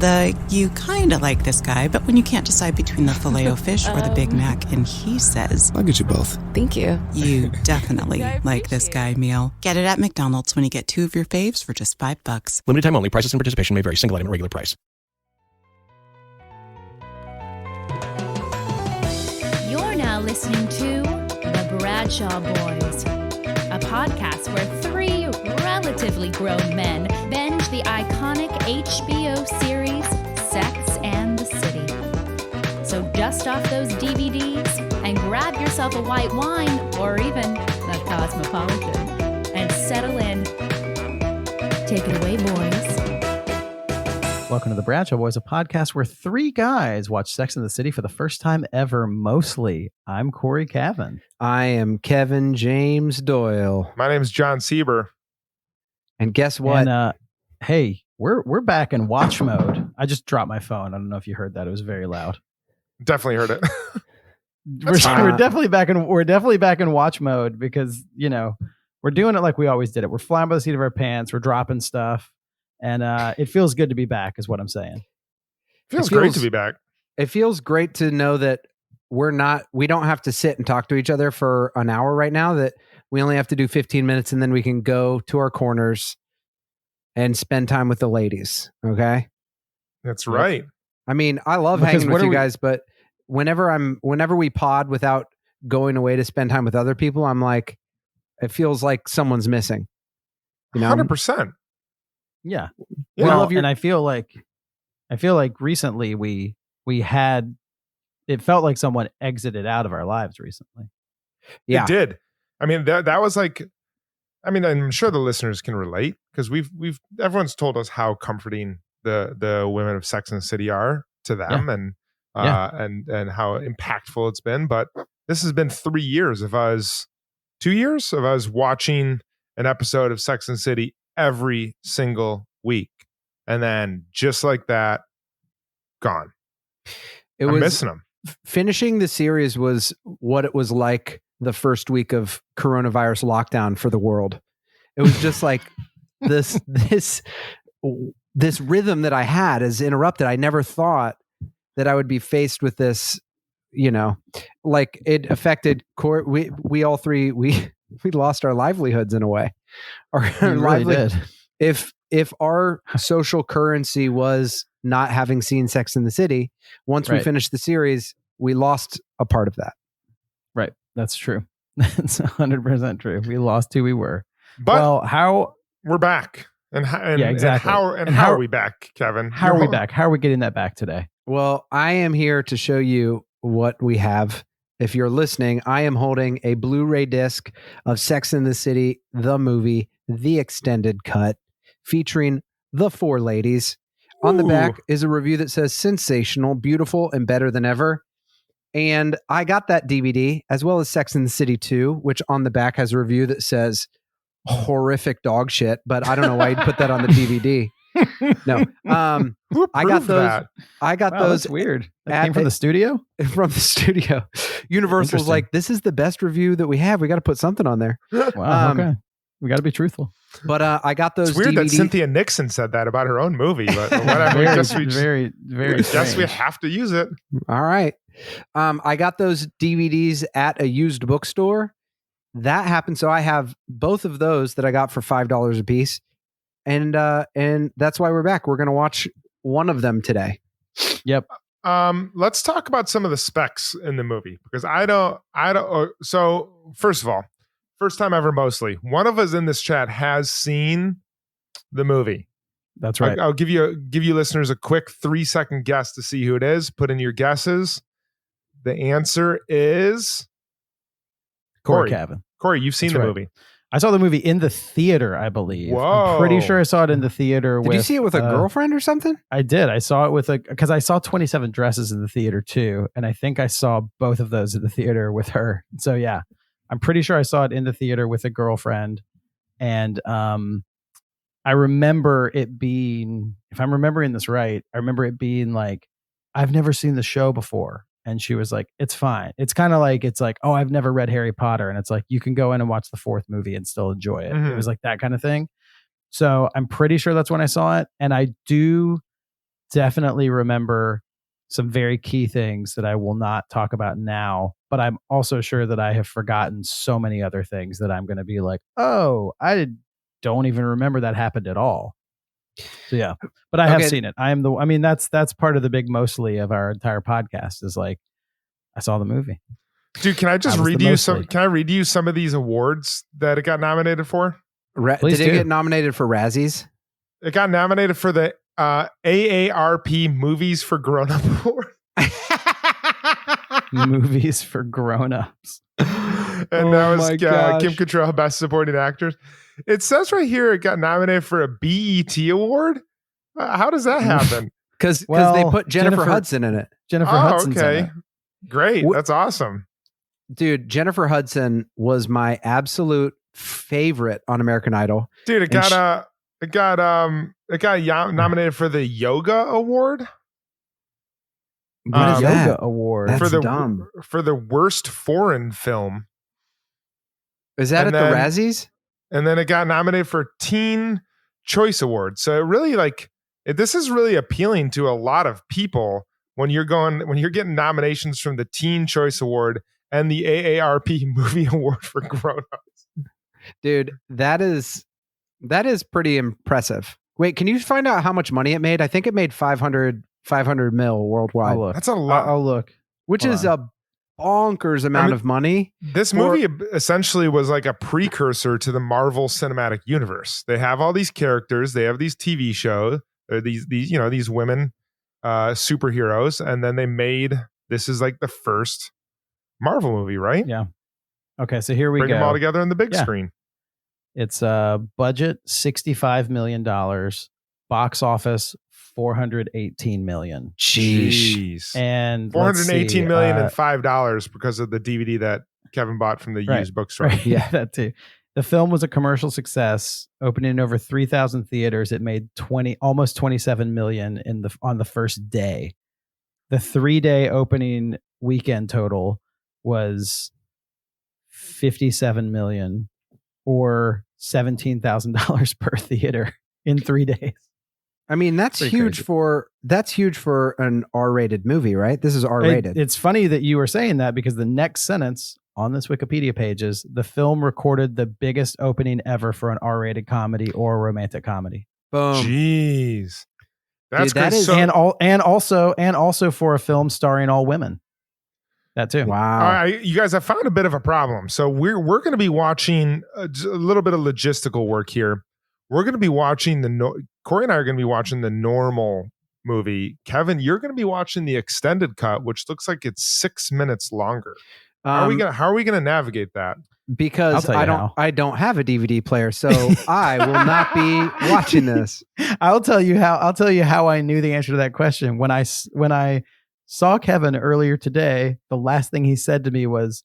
The you kind of like this guy, but when you can't decide between the Filet-O-Fish or the Big Mac, and he says, I'll get you both. Thank you. You definitely like this guy meal. Get it at McDonald's when you get 2 of your faves for just $5. Limited time only. Prices and participation may vary. Single item at regular price. You're now listening to The Bradshaw Boys, a podcast where 3 relatively grown men binge the iconic HBO series Sex and the City. So dust off those DVDs and grab yourself a white wine or even a Cosmopolitan and settle in. Take it away, boys. Welcome to The Bradshaw Boys, a podcast where 3 guys watch Sex and the City for the first time ever, mostly. I'm Cory Cavin. I am Kevin James Doyle. My name is Jon Sieber. And guess what? And, hey, we're back in watch mode. I just dropped my phone. I don't know if you heard that. It was very loud. Definitely heard it. We're definitely back in watch mode because, you know, we're doing it like we always did it. We're flying by the seat of our pants. We're dropping stuff. And it feels good to be back is what I'm saying. Feels great to be back. It feels great to know that we don't have to sit and talk to each other for an hour right now, that we only have to do 15 minutes and then we can go to our corners and spend time with the ladies. Okay. That's right. I mean, I love hanging with you guys, but whenever we pod without going away to spend time with other people, I'm like, it feels like someone's missing. You know? 100%. Yeah. Yeah. Well, and I feel like recently we had, it felt like someone exited out of our lives recently. Yeah. It did. I mean, that was like, I mean, I'm sure the listeners can relate because everyone's told us how comforting the women of Sex and the City are to them, and how impactful it's been. But this has been 3 years of us, 2 years of us watching an episode of Sex and the City every single week, and then just like that, gone. I'm missing them. Finishing the series was what it was like the first week of coronavirus lockdown for the world. It was just like this rhythm that I had is interrupted. I never thought that I would be faced with this, you know, like it affected we all three, we lost our livelihoods in a way. Our really did. If our social currency was not having seen Sex in the City, once we finished the series, we lost a part of that. Right. That's true. That's 100% true. We lost who we were. But how we're back. Exactly. And how are we back, Kevin? How are we back? How are we getting that back today? Well, I am here to show you what we have. If you're listening, I am holding a Blu-ray disc of Sex and the City, the movie, the extended cut, featuring the 4 ladies. On the back is a review that says sensational, beautiful, and better than ever. And I got that DVD as well as Sex and the City 2, which on the back has a review that says horrific dog shit, but I don't know why you'd put that on the DVD. No. I got those. That? I got Wow, those. that's weird. That came from the studio? From the studio. Universal's like, this is the best review that we have. We got to put something on there. Wow. Okay. We got to be truthful. But I got those. It's weird DVD that Cynthia Nixon said that about her own movie, but whatever. Very guess we have to use it. All right. I got those DVDs at a used bookstore. That happened. So I have both of those that I got for $5 a piece. And that's why we're back. We're going to watch one of them today. Yep. Let's talk about some of the specs in the movie because I don't. So first of all, first time ever, mostly one of us in this chat has seen the movie. That's right. I'll give you listeners a quick 3-second guess to see who it is. Put in your guesses. The answer is Cory Cavin. Cory, you've seen the movie. I saw the movie in the theater, I believe. Whoa. I'm pretty sure I saw it in the theater. Did you see it with a girlfriend or something? I did. I saw it because I saw 27 Dresses in the theater too. And I think I saw both of those in the theater with her. So yeah, I'm pretty sure I saw it in the theater with a girlfriend. And I remember it being, if I'm remembering this right, I remember it being like, I've never seen the show before. And she was like, it's fine. It's kind of like, it's like, oh, I've never read Harry Potter. And it's like, you can go in and watch the 4th movie and still enjoy it. Mm-hmm. It was like that kind of thing. So I'm pretty sure that's when I saw it. And I do definitely remember some very key things that I will not talk about now, but I'm also sure that I have forgotten so many other things that I'm going to be like, oh, I don't even remember that happened at all. So yeah, but I have seen it. I mean, that's part of the big mostly of our entire podcast is like, I saw the movie. Dude, can I just read you some? Can I read you some of these awards that it got nominated for? Did it get nominated for Razzies? It got nominated for the AARP Movies for Grown Up Award. Movies for grown-ups. And that was Kim Cattrall, Best Supporting Actress. It says right here it got nominated for a BET Award. How does that happen? Because they put Jennifer Hudson in it. Jennifer Hudson's in it. Great. That's awesome. Dude, Jennifer Hudson was my absolute favorite on American Idol. Dude, it got nominated for the Yoga Award. What is Yoga Award? That's dumb. For the worst foreign film. Is that at the Razzies? And then it got nominated for Teen Choice Award. So it really this is really appealing to a lot of people when you're getting nominations from the Teen Choice Award and the AARP Movie Award for Grown-Ups. Dude, that is pretty impressive. Wait, can you find out how much money it made? I think it made 500 mil worldwide. That's a lot. I'll look. Which is a bonkers amount of money. This movie essentially was like a precursor to the Marvel Cinematic Universe. They have all these characters. They have these TV shows. These women superheroes, and then they made this is like the first Marvel movie, right? Yeah. Okay, so here we Bring go. them all together on the big screen. It's budget $65 million, box office $418 million. Jeez. And $418 million and $5 because of the DVD that Kevin bought from the used bookstore. Right. Yeah, that too. The film was a commercial success, opening in over 3,000 theaters. It made almost 27 million on the first day. The 3-day opening weekend total was 57 million, or $17,000 per theater in 3 days. I mean, that's huge for an R-rated movie, right? This is R-rated. It's funny that you were saying that because the next sentence on this Wikipedia page is the film recorded the biggest opening ever for an R-rated comedy or romantic comedy. Boom. Jeez. That's dude, that is, and also for a film starring all women. That too. Wow. All right, you guys have found a bit of a problem. So we're going to be watching a little bit of logistical work here. We're going to be watching Cory and I are going to be watching the normal movie. Kevin, you're going to be watching the extended cut, which looks like it's 6 minutes longer. How are we gonna navigate that? Because I don't have a DVD player, so I will not be watching this. I'll tell you how I knew the answer to that question. When I saw Kevin earlier today, the last thing he said to me was,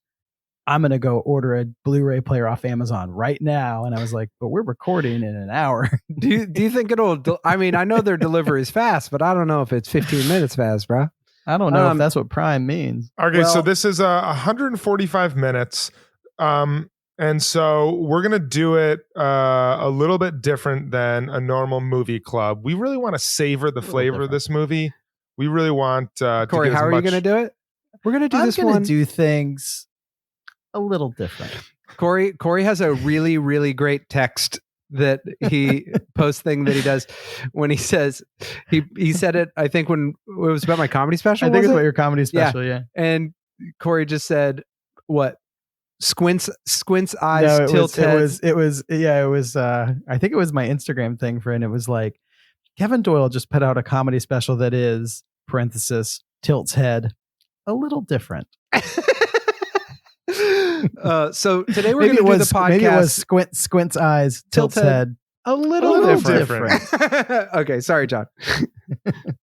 "I'm gonna go order a Blu-ray player off Amazon right now." And I was like, "But we're recording in an hour." Do you think it'll? I mean, I know their delivery is fast, but I don't know if it's 15 minutes fast, bro. I don't know if that's what Prime means. Okay, so this is 145 minutes. And so we're going to do it a little bit different than a normal movie club. We really want to savor the flavor of this movie. We really want Cory, how are you going to do it? We're going to do this one. I'm going to do things a little different. Cory has a really, really great text that he post thing that he does when he says he said it, I think when it was about my comedy special. I think it's about your comedy special, yeah. And Cory just said, what? Squints eyes, tilt heads. It was I think it was my Instagram thing for, and it was like, Kevin Doyle just put out a comedy special that is parenthesis tilts head a little different. So today we're going to do the podcast. Maybe it was squints eyes, tilts head a little different. Okay, sorry, John.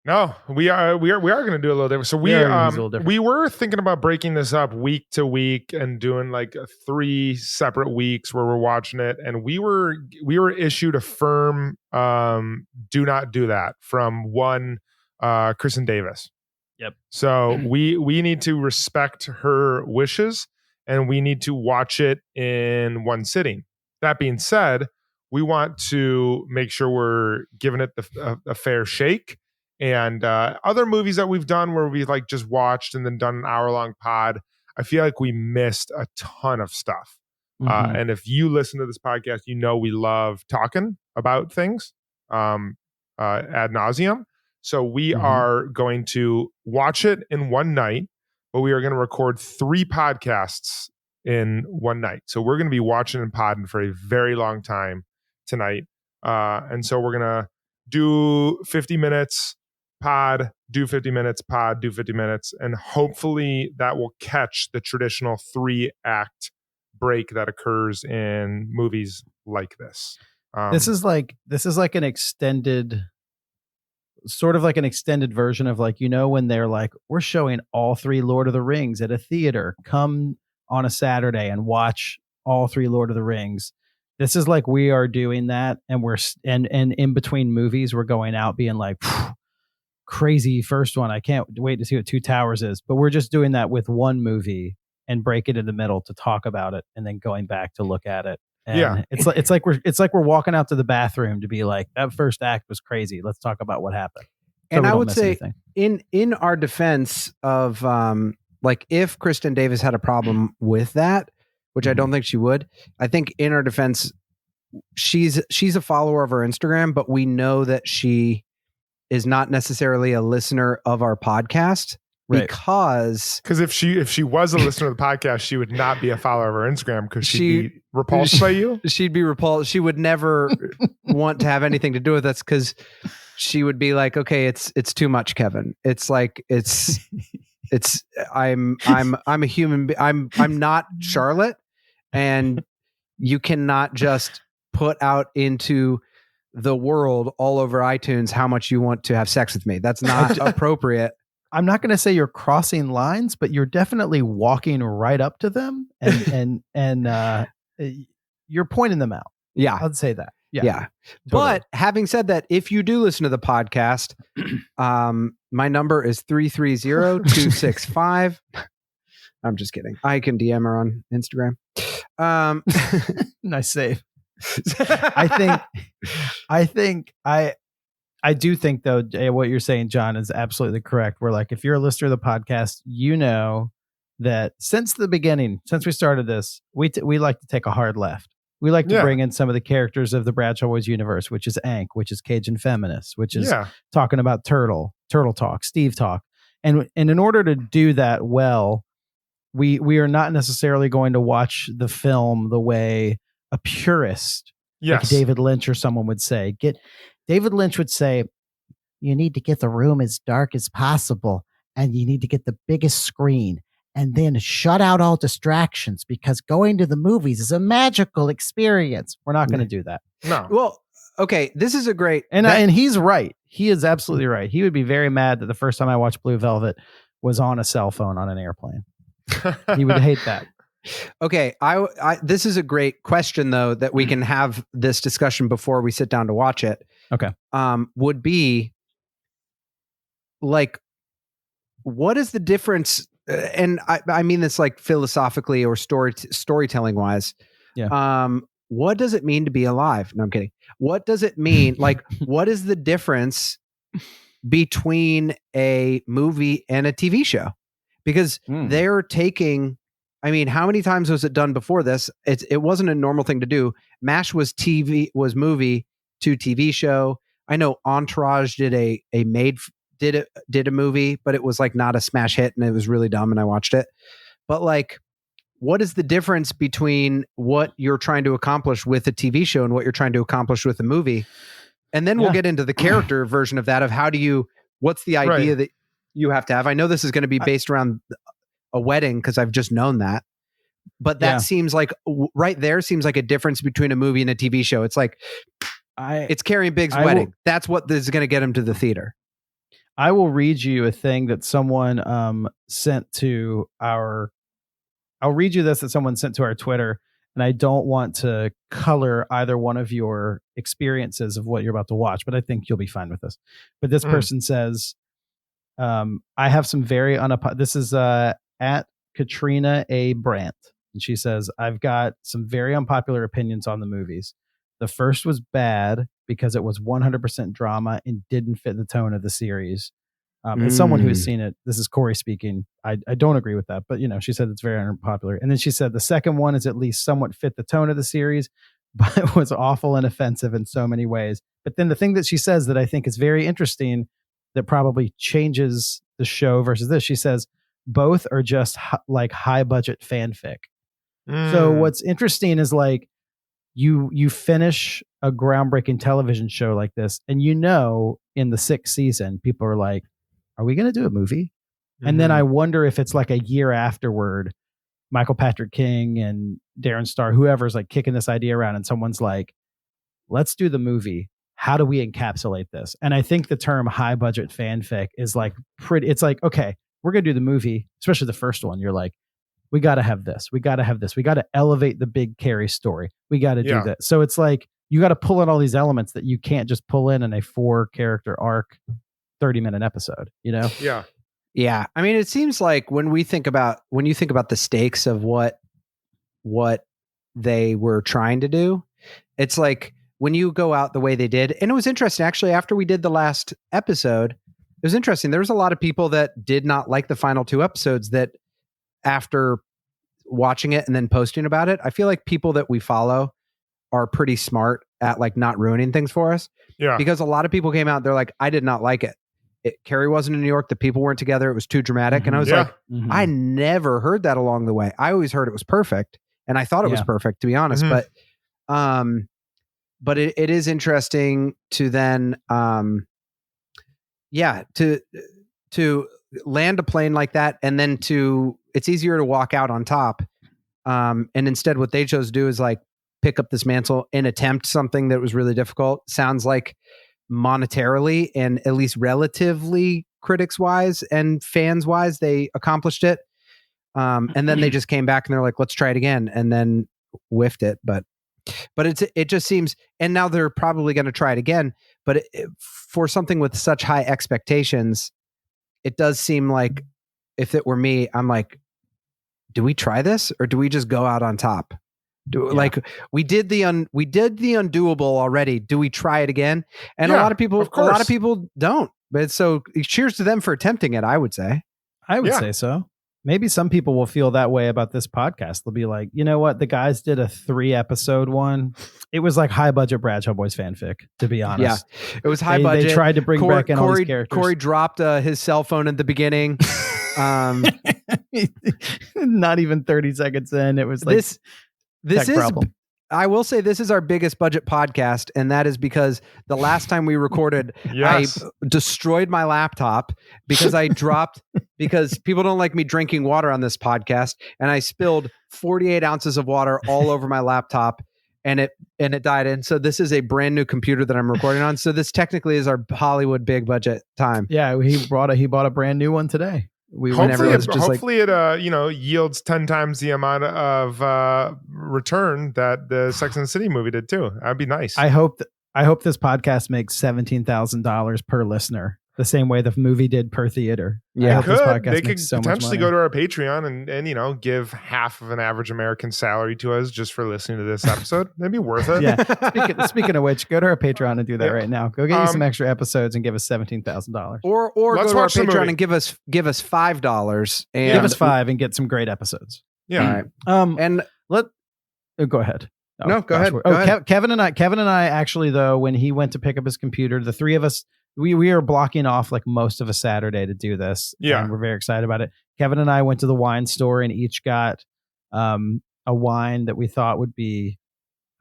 No, we are going to do a little different. So we were thinking about breaking this up week to week and doing like 3 separate weeks where we're watching it. And we were issued a firm do not do that from one Kristen Davis. Yep. So we need to respect her wishes, and we need to watch it in one sitting. That being said, we want to make sure we're giving it a fair shake. and other movies that we've done where we like just watched and then done an hour-long pod. I feel like we missed a ton of stuff. And if you listen to this podcast, you know we love talking about things ad nauseum. So we are going to watch it in one night, but we are going to record 3 podcasts in one night. So we're going to be watching and podding for a very long time tonight. And so we're going to do 50 minutes pod, do 50 minutes pod, do 50 minutes. And hopefully that will catch the traditional 3-act break that occurs in movies like this. This is like an extended, sort of like an extended version of like, when they're like, we're showing all 3 Lord of the Rings at a theater, come on a Saturday and watch all 3 Lord of the Rings. This is like, we are doing that. And and in between movies, we're going out being like, crazy first one. I can't wait to see what Two Towers is, but we're just doing that with one movie and break it in the middle to talk about it. And then going back to look at it. And it's like we're walking out to the bathroom to be like, that first act was crazy. Let's talk about what happened. So and I would say in our defense of like if Kristen Davis had a problem with that, which I don't think she would, I think in our defense, she's a follower of our Instagram, but we know that she is not necessarily a listener of our podcast. Right. Because if she was a listener of the podcast, she would not be a follower of our Instagram because she'd be repulsed by you. She'd be repulsed. She would never want to have anything to do with us because she would be like, okay, it's too much, Kevin. It's like I'm a human. I'm not Charlotte, and you cannot just put out into the world all over iTunes how much you want to have sex with me. That's not appropriate. I'm not going to say you're crossing lines, but you're definitely walking right up to them and you're pointing them out. Yeah. I'd say that. Yeah. Totally. But having said that, if you do listen to the podcast, my number is 330-265. I'm just kidding. I can DM her on Instagram. Nice save. I do think though, what you're saying, John, is absolutely correct. We're like, if you're a listener of the podcast, you know that since the beginning, since we started this, we like to take a hard left. We like to bring in some of the characters of the Bradshaw Boys universe, which is Ank, which is Cajun Feminist, which is talking about Turtle Talk, Steve Talk. And in order to do that well, we are not necessarily going to watch the film the way a purist, like David Lynch or someone would say. David Lynch would say, you need to get the room as dark as possible, and you need to get the biggest screen, and then shut out all distractions because going to the movies is a magical experience. We're not going to do that. No. Well, okay, this is a great... And he's right. He is absolutely right. He would be very mad that the first time I watched Blue Velvet was on a cell phone on an airplane. He would hate that. Okay, I this is a great question though that we can have this discussion before we sit down to watch it. Okay. Would be like, what is the difference? And I mean this like philosophically or storytelling wise. Yeah. What does it mean to be alive? No, I'm kidding. What does it mean? Like, what is the difference between a movie and a TV show? Because they're taking. I mean, how many times was it done before this? It wasn't a normal thing to do. MASH was movie to TV show. I know Entourage did a movie, but it was like not a smash hit and it was really dumb and I watched it. But like, what is the difference between what you're trying to accomplish with a TV show and what you're trying to accomplish with a movie? And then we'll get into the character version of that, of what's the idea that you have to have? I know this is going to be based around a wedding because I've just known that, but that seems like right there seems like a difference between a movie and a TV show. It's like it's Carrie and Big's wedding. That's what is going to get him to the theater. I will read you a thing that someone sent to our. I'll read you this that someone sent to our Twitter, and I don't want to color either one of your experiences of what you're about to watch, but I think you'll be fine with this. But this person says, "I have some very This is at Katrina A. Brandt. And she says, I've got some very unpopular opinions on the movies. The first was bad because it was 100% drama and didn't fit the tone of the series. As someone who has seen it, this is Cory speaking. I don't agree with that, but she said it's very unpopular. And then she said the second one is at least somewhat fit the tone of the series, but it was awful and offensive in so many ways. But then the thing that she says that I think is very interesting that probably changes the show versus this, she says both are just like high budget fanfic. So what's interesting is like you finish a groundbreaking television show like this, and in the 6th season, people are like, are we going to do a movie? And then I wonder if it's like a year afterward, Michael Patrick King and Darren Star, whoever's like kicking this idea around, and someone's like, let's do the movie. How do we encapsulate this? And I think the term high budget fanfic is like it's like, okay, we're going to do the movie, especially the first one. You're like, we got to have this. We got to have this. We got to elevate the big Carrie story. We got to do that. So it's like, you got to pull in all these elements that you can't just pull in a 4-character arc, 30-minute episode, Yeah. Yeah. I mean, it seems like when you think about the stakes of what they were trying to do, it's like when you go out the way they did, and it was interesting, actually, after we did the last episode, it was interesting. There was a lot of people that did not like the final 2 episodes that after watching it and then posting about it, I feel like people that we follow are pretty smart at like not ruining things for us. Yeah. Because a lot of people came out, they're like, I did not like it. Carrie wasn't in New York. The people weren't together. It was too dramatic. And I was like, I never heard that along the way. I always heard it was perfect. And I thought it was perfect, to be honest. But it is interesting to then, to land a plane like that. And then it's easier to walk out on top. And instead what they chose to do is like pick up this mantle and attempt something that was really difficult. Sounds like monetarily and at least relatively critics wise and fans wise, they accomplished it. And then they just came back and they're like, let's try it again, and then whiffed it. But it just seems, and now they're probably going to try it again. But for something with such high expectations, it does seem like if it were me, I'm like, do we try this or do we just go out on top? Like we did the undoable already. Do we try it again? And a lot of people don't. But so cheers to them for attempting it, I would say. I would say so. Maybe some people will feel that way about this podcast. They'll be like, you know what? The guys did a 3-episode one. It was like high budget Bradshaw Boys fanfic, to be honest. Yeah, it was high budget. They tried to bring back in all these characters. Cory dropped his cell phone at the beginning. Not even 30 seconds in. It was like this is problem. I will say this is our biggest budget podcast, and that is because the last time we recorded, I destroyed my laptop because because people don't like me drinking water on this podcast, and I spilled 48 ounces of water all over my laptop, and it died. And so this is a brand new computer that I'm recording on. So this technically is our Hollywood big budget time. Yeah, he bought a brand new one today. Hopefully it yields 10 times the amount of return that the Sex and the City movie did too. That'd be nice. I hope this podcast makes $17,000 per listener, the same way the movie did per theater. Yeah, they could potentially go to our Patreon and give half of an average American salary to us just for listening to this episode. That'd be worth it. Yeah. Speaking of which, go to our Patreon and do that right now. Go get you some extra episodes and give us $17,000. Or go to our Patreon and give us $5 and give us $5 and get some great episodes. Yeah. All right. And go ahead. Go ahead. Kevin and I actually, though, when he went to pick up his computer, the three of us, we are blocking off like most of a Saturday to do this. Yeah. And we're very excited about it. Kevin and I went to the wine store and each got a wine that we thought would be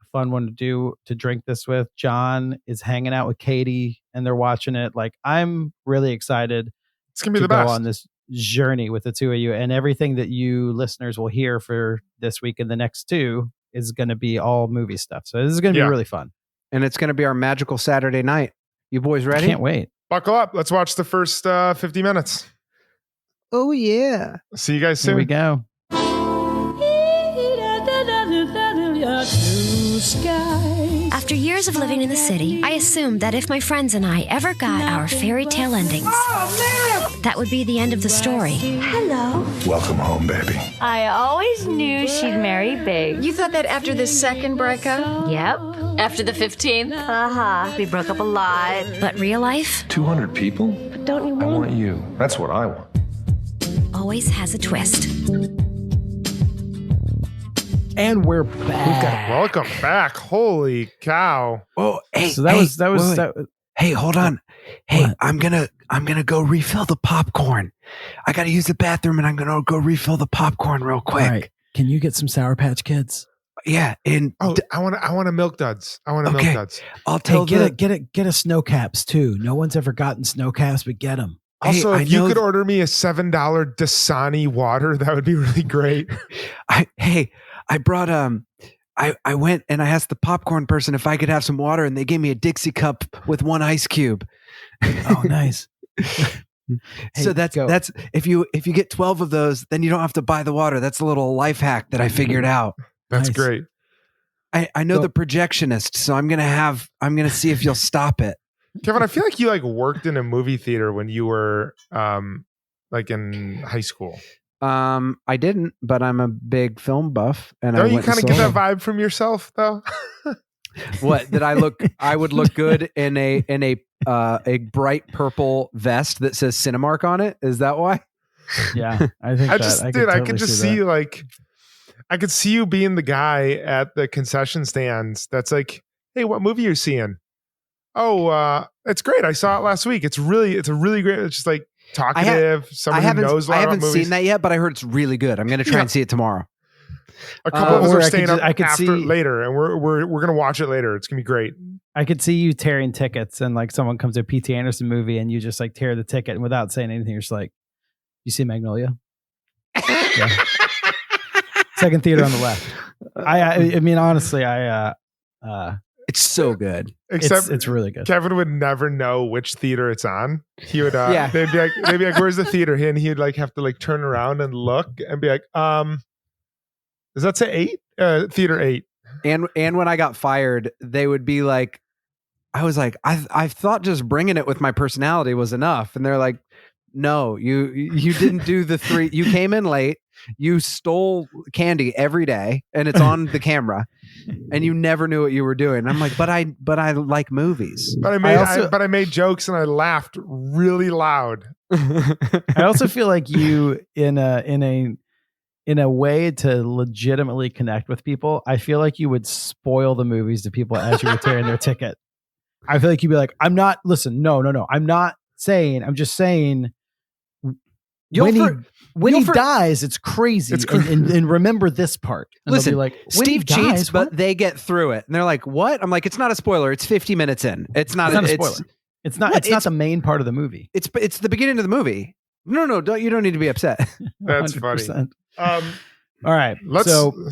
a fun one to drink this with. John is hanging out with Katie and they're watching it. Like, I'm really excited. It's going to be the best. Go on this journey with the two of you, and everything that you listeners will hear for this week and the next 2 is going to be all movie stuff. So this is going to be really fun. And it's going to be our magical Saturday night. You boys ready? Can't wait. Buckle up. Let's watch the first 50 minutes. Oh, yeah. See you guys soon. Here we go. After years of living in the city, I assumed that if my friends and I ever got our fairy tale endings, that would be the end of the story. Hello. Welcome home, baby. I always knew she'd marry Big. You thought that after the second breakup? Yep. After the 15th? We broke up a lot. But real life 200 people? Don't you I want you. That's what I want. always has a twist. And we're back. Welcome back. Holy cow. Oh, hey, So that was Hey, hold on. Hey, What? I'm gonna go refill the popcorn. I gotta use the bathroom, and I'm gonna go refill the popcorn real quick. all right. Can you get some Sour Patch Kids? Yeah, and Oh, I want a Milk Duds. I want a Okay. Milk Duds. I'll Hey, tell get a Snow Caps too. No one's ever gotten Snow Caps, but get them. Also, Hey, if I you know could order me a $7 Dasani water, that would be really great. I brought I went and I asked the popcorn person if I could have some water, and they gave me a Dixie cup with one ice cube. Oh, nice. So that's if you get 12 of those, then you don't have to buy the water. That's a little life hack that I figured out. That's Nice. great. I know So- the projectionist, so I'm gonna see if you'll stop it. Kevin, I feel like you like worked in a movie theater when you were like in high school. I didn't, but I'm a big film buff, and Don't I you went and kind of get saw that vibe from yourself though? what that I would look good in a bright purple vest that says Cinemark on it. Is that why? Yeah, I think I that, just I did. I totally could just that. see like I could see you being the guy at the concession stands that's like, hey, what movie are you seeing? Oh, it's great. I saw it last week. It's a really great. It's just like talkative. Someone who knows a lot I haven't about movies. seen that yet, but I heard it's really good. I'm going to try Yeah. and see it tomorrow. A couple of us or are I staying could up ju- I could after see- later, and we're gonna watch it later. It's gonna be great. I could see you tearing tickets, and like someone comes to a P.T. Anderson movie, and you just like tear the ticket, and without saying anything, you're just like, "You see Magnolia?" Yeah. Second theater on the left. I mean, honestly, It's so good. Except it's really good. Kevin would never know which theater it's on. He would, Yeah. they'd be like, "Where's the theater?" And he'd like have to like turn around and look and be like, does that say 8? Theater 8. And when I got fired, they would be like, I was like, I thought just bringing it with my personality was enough. And they're like, no, you didn't do the 3. You came in late. You stole candy every day, and it's on the camera, and you never knew what you were doing. And I'm like, but I like movies. But I made jokes and I laughed really loud. I also feel like you in a way to legitimately connect with people. I feel like you would spoil the movies to people as you were tearing their ticket. I feel like you'd be like, "I'm not. Listen, no. I'm not saying. I'm just saying." When he dies, it's crazy. It's and remember this part. And Listen, they'll be like, when he Steve cheats, dies, but what? they get through it. And they're like, what? I'm like, it's not a spoiler. It's 50 minutes in. It's not a spoiler. It's not. What? It's not the main part of the movie. It's the beginning of the movie. No, you don't need to be upset. That's 100%. funny. All right.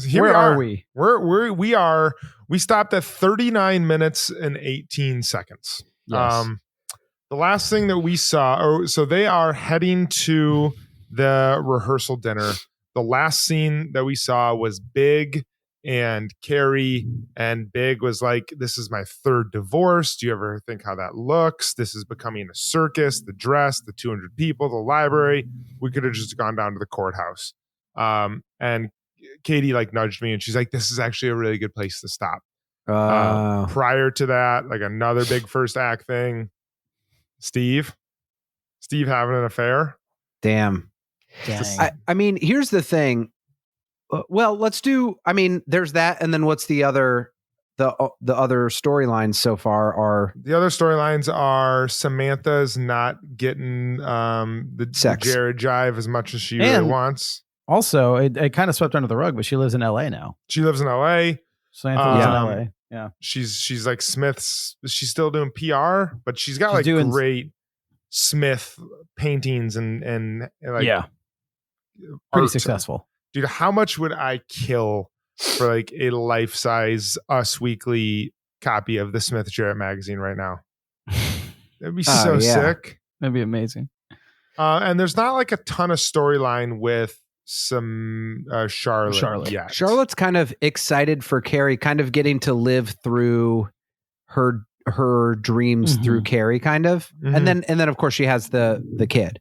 Here where we are we? We stopped at 39 minutes and 18 seconds. Yes. The last thing that we saw, so they are heading to the rehearsal dinner. The last scene that we saw was Big and Carrie, and Big was like, "This is my 3rd divorce. Do you ever think how that looks? This is becoming a circus, the dress, the 200 people, the library. We could have just gone down to the courthouse." And Katie like nudged me and she's like, "This is actually a really good place to stop." Prior to that, like another big first act thing, Steve having an affair. Damn. Dang. I mean, here's the thing. Well, let's do. I mean, there's that, and then what's the other? The other storylines so far are The other storylines are Samantha's not getting the Sex. Jared jive as much as she really And- wants. Also, it kind of swept under the rug, but she lives in LA now. She lives in LA. Samantha lives in Um, LA. Yeah. She's like Smith's. She's still doing PR, but she's got She's like doing- great Smith paintings and like Yeah. Pretty art. successful. Dude, how much would I kill for like a life-size Us Weekly copy of the Smith Jarrett magazine right now? That'd be so yeah. sick. That'd be amazing. And there's not like a ton of storyline with some Charlotte yet. Charlotte's kind of excited for Carrie, kind of getting to live through her dreams through Carrie, kind of, Mhm. and then of course she has the kid.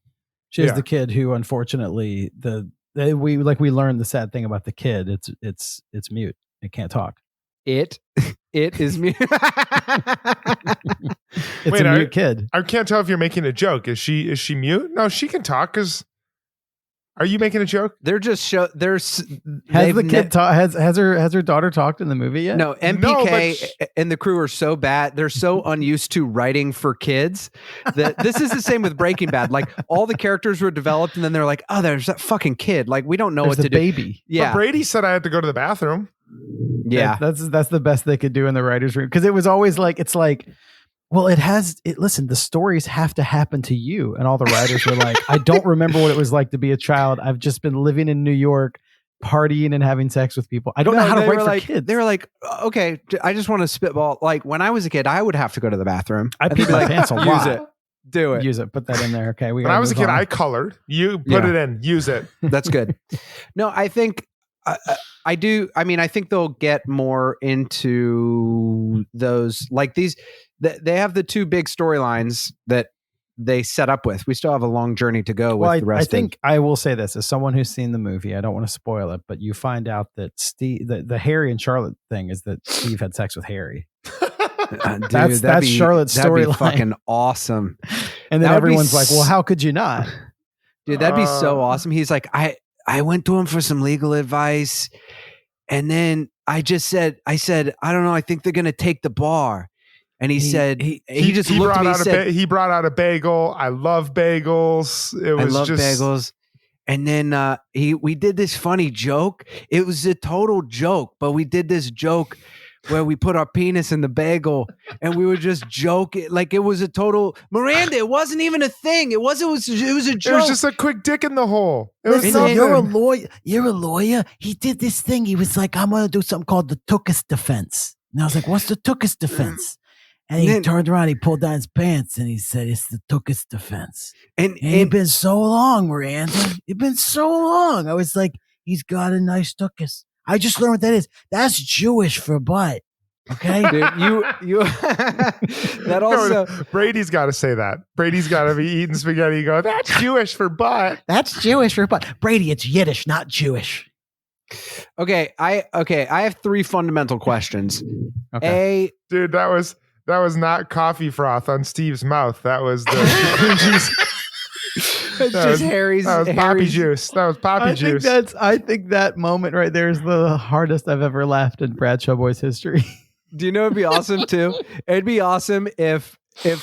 She has Yeah. the kid who, unfortunately, we learned the sad thing about the kid. It's mute. It can't talk. It It is mute. It's a mute kid. I can't tell if you're making a joke. Is she mute? No, she can talk. Are you making a joke? They're just Has the kid has her daughter talked in the movie yet? No, MPK and the crew are so bad. They're so unused to writing for kids that this is the same with Breaking Bad. Like all the characters were developed and then they're like, oh, there's that fucking kid. Like we don't know what to do. Baby. Yeah. But Brady said I had to go to the bathroom. Yeah. That's the best they could do in the writer's room. Because it was always like, it's like, well, listen, the stories have to happen to you. And all the writers were like, I don't remember what it was like to be a child. I've just been living in New York, partying and having sex with people. I don't know how to write for kids. They were like, okay, I just want to spitball. Like when I was a kid, I would have to go to the bathroom. I peed my pants a lot. Use it. Do it. Use it. Put that in there. Okay. When I was a kid, I colored. You put it in. Use it. That's good. No, I think I do. I mean, I think they'll get more into those like these. They have the two big storylines that they set up with. We still have a long journey to go with the rest. I think I will say this as someone who's seen the movie. I don't want to spoil it, but you find out that Steve, the Harry and Charlotte thing is that Steve had sex with Harry. Dude, that's Charlotte's storyline. Fucking awesome. And then everyone's like, "Well, how could you not?" Dude, that'd be so awesome. He's like, I went to him for some legal advice, and then I said, I don't know. I think they're gonna take the bar. And he said he just looked at me and said, he brought out a bagel. I love bagels. I love bagels. And then we did this funny joke. It was a total joke, but we did this joke where we put our penis in the bagel and we were just joking. Like it was a total Miranda. It wasn't even a thing. It was a joke. It was just a quick dick in the hole. It was Listen, you're a lawyer. You're a lawyer. He did this thing. He was like, I'm going to do something called the Tookus defense. And I was like, what's the Tookus defense? And he turned around, he pulled down his pants, and he said, it's the Tookus defense. And it's been so long, Miranda. It's been so long. I was like, he's got a nice Tookus. I just learned what that is. That's Jewish for butt. Okay? Dude, you that also... Brady's got to say that. Brady's got to be eating spaghetti and go, that's Jewish for butt. That's Jewish for butt. Brady, it's Yiddish, not Jewish. Okay, I have three fundamental questions. Okay. Dude, that was not coffee froth on Steve's mouth. That was the cream cheese. It's just Harry's. That was poppy juice. That was poppy juice. I think that moment right there is the hardest I've ever laughed in Bradshaw Boys history. Do you know it'd be awesome too? It'd be awesome if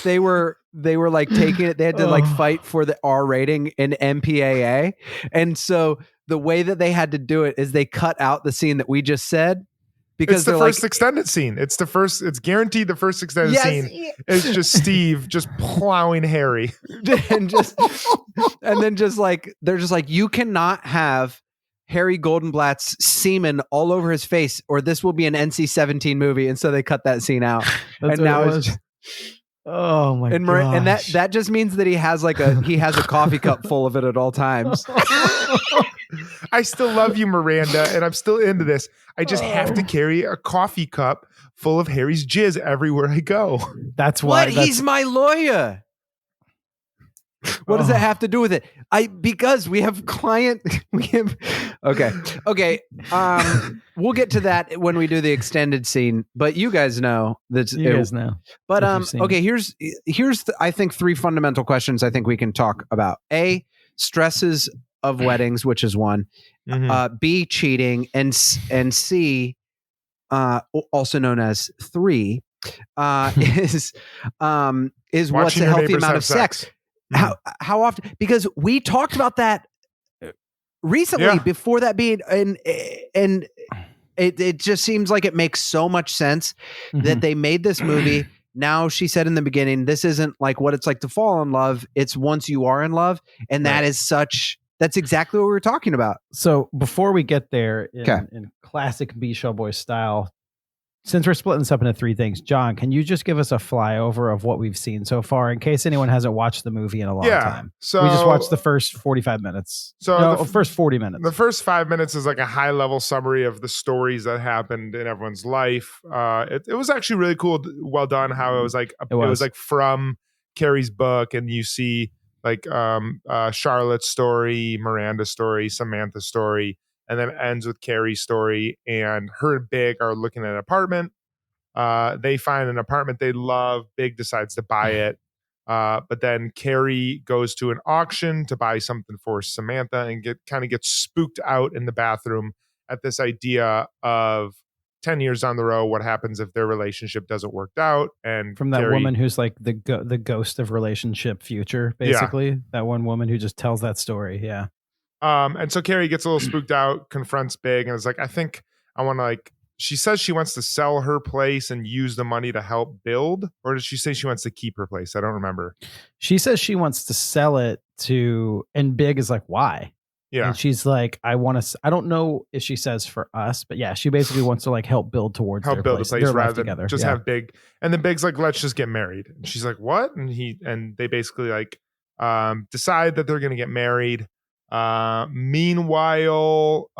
they were like taking it. They had to like fight for the R rating in MPAA, and so the way that they had to do it is they cut out the scene that we just said. Because it's the first extended scene. It's guaranteed the first extended scene. It's just Steve just plowing Harry. and then just like, they're just like, you cannot have Harry Goldenblatt's semen all over his face or this will be an NC-17 movie. And so they cut that scene out. And now it's just, oh my god. And that just means that he has a coffee cup full of it at all times. I still love you, Miranda, and I'm still into this. I just have to carry a coffee cup full of Harry's jizz everywhere I go. That's why. He's my lawyer. What does that have to do with it? Because we have okay. We'll get to that when we do the extended scene. But you guys know that. You guys know. But okay. Here's I think three fundamental questions I think we can talk about. A, stresses of weddings, which is one. Mm-hmm. B, cheating, and C, also known as 3, is what's a healthy amount of sex. Mm-hmm. How often? Because we talked about that recently before that being and it just seems like it makes so much sense that they made this movie. Now she said in the beginning, this isn't like what it's like to fall in love. It's once you are in love, and that's exactly what we were talking about. So before we get there, in classic B-Show Boys style, since we're splitting this up into 3 things, John, can you just give us a flyover of what we've seen so far in case anyone hasn't watched the movie in a long time? So we just watched the first 45 minutes. So the first 40 minutes. The first 5 minutes is like a high level summary of the stories that happened in everyone's life. It was actually really cool, well done. How it was like it was like from Carrie's book, and you see like Charlotte's story, Miranda's story, Samantha's story, and then it ends with Carrie's story, and her and Big are looking at an apartment. They find an apartment they love. Big decides to buy it. But then Carrie goes to an auction to buy something for Samantha and gets spooked out in the bathroom at this idea of 10 years down the road, what happens if their relationship doesn't work out? And From that Carrie, woman who's like the ghost of relationship future, basically. That one woman who just tells that story. Yeah. And so Carrie gets a little spooked out, confronts Big, and is like, I think I want to she says she wants to sell her place and use the money to help build, or does she say she wants to keep her place? I don't remember. She says she wants to sell it and Big is like, why? Yeah. And she's like, I don't know if she says for us, but yeah, she basically wants to help build towards help their build place, a place their life rather than together. just have Big. And then Big's like, let's just get married. And she's like, what? And they basically decide that they're going to get married. Meanwhile,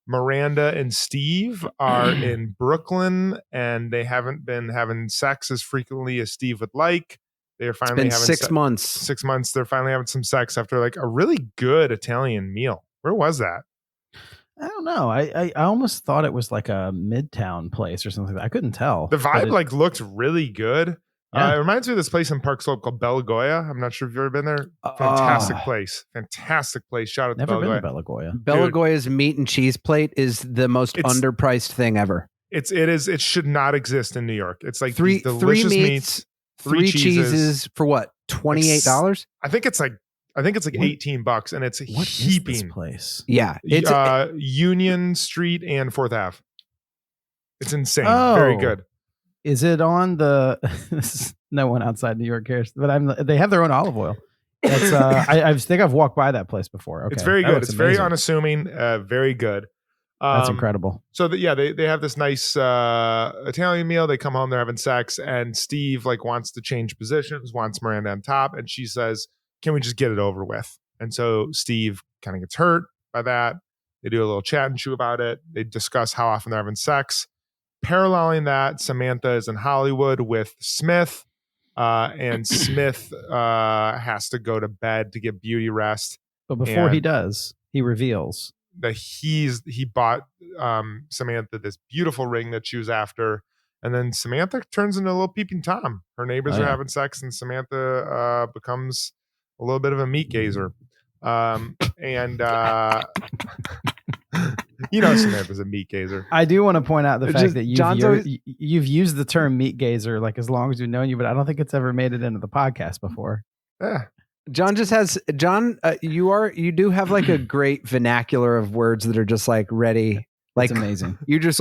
Miranda and Steve are in Brooklyn, and they haven't been having sex as frequently as Steve would like. They're finally having 6 months. 6 months. They're finally having some sex after a really good Italian meal. Where was that? I don't know. I almost thought it was like a Midtown place or something. I couldn't tell. The vibe looked really good. Yeah. It reminds me of this place in Park Slope called Bella Goya. I'm not sure if you've ever been there. Fantastic place. Fantastic place. Shout out to Never Bella been Goya. to Bella Goya. Bella Goya's meat and cheese plate is the most underpriced thing ever. It should not exist in New York. It's like three these delicious meats, three cheeses for what? $28? I think it's like $18, and it's What heaping. is this place? Yeah, it's Union Street and 4th Ave. It's insane. Oh. Very good. Is it on the? No one outside New York cares, but they have their own olive oil. That's I think I've walked by that place before. Okay, It's very That good. looks It's very amazing. unassuming. Very good. That's incredible. So they have this nice Italian meal. They come home, they're having sex, and Steve wants to change positions, wants Miranda on top, and she says, "Can we just get it over with?" And so Steve kind of gets hurt by that. They do a little chat and chew about it. They discuss how often they're having sex. Paralleling that, Samantha is in Hollywood with Smith, and Smith has to go to bed to get beauty rest. But before he does, he reveals that he bought Samantha this beautiful ring that she was after, and then Samantha turns into a little peeping Tom. Her neighbors are having sex, and Samantha becomes a little bit of a meat gazer. Samantha's a meat gazer. I do want to point out the fact that you've used the term meat gazer as long as we've known you, but I don't think it's ever made it into the podcast before. Yeah. John you do have a great vernacular of words that are just ready. It's amazing. You just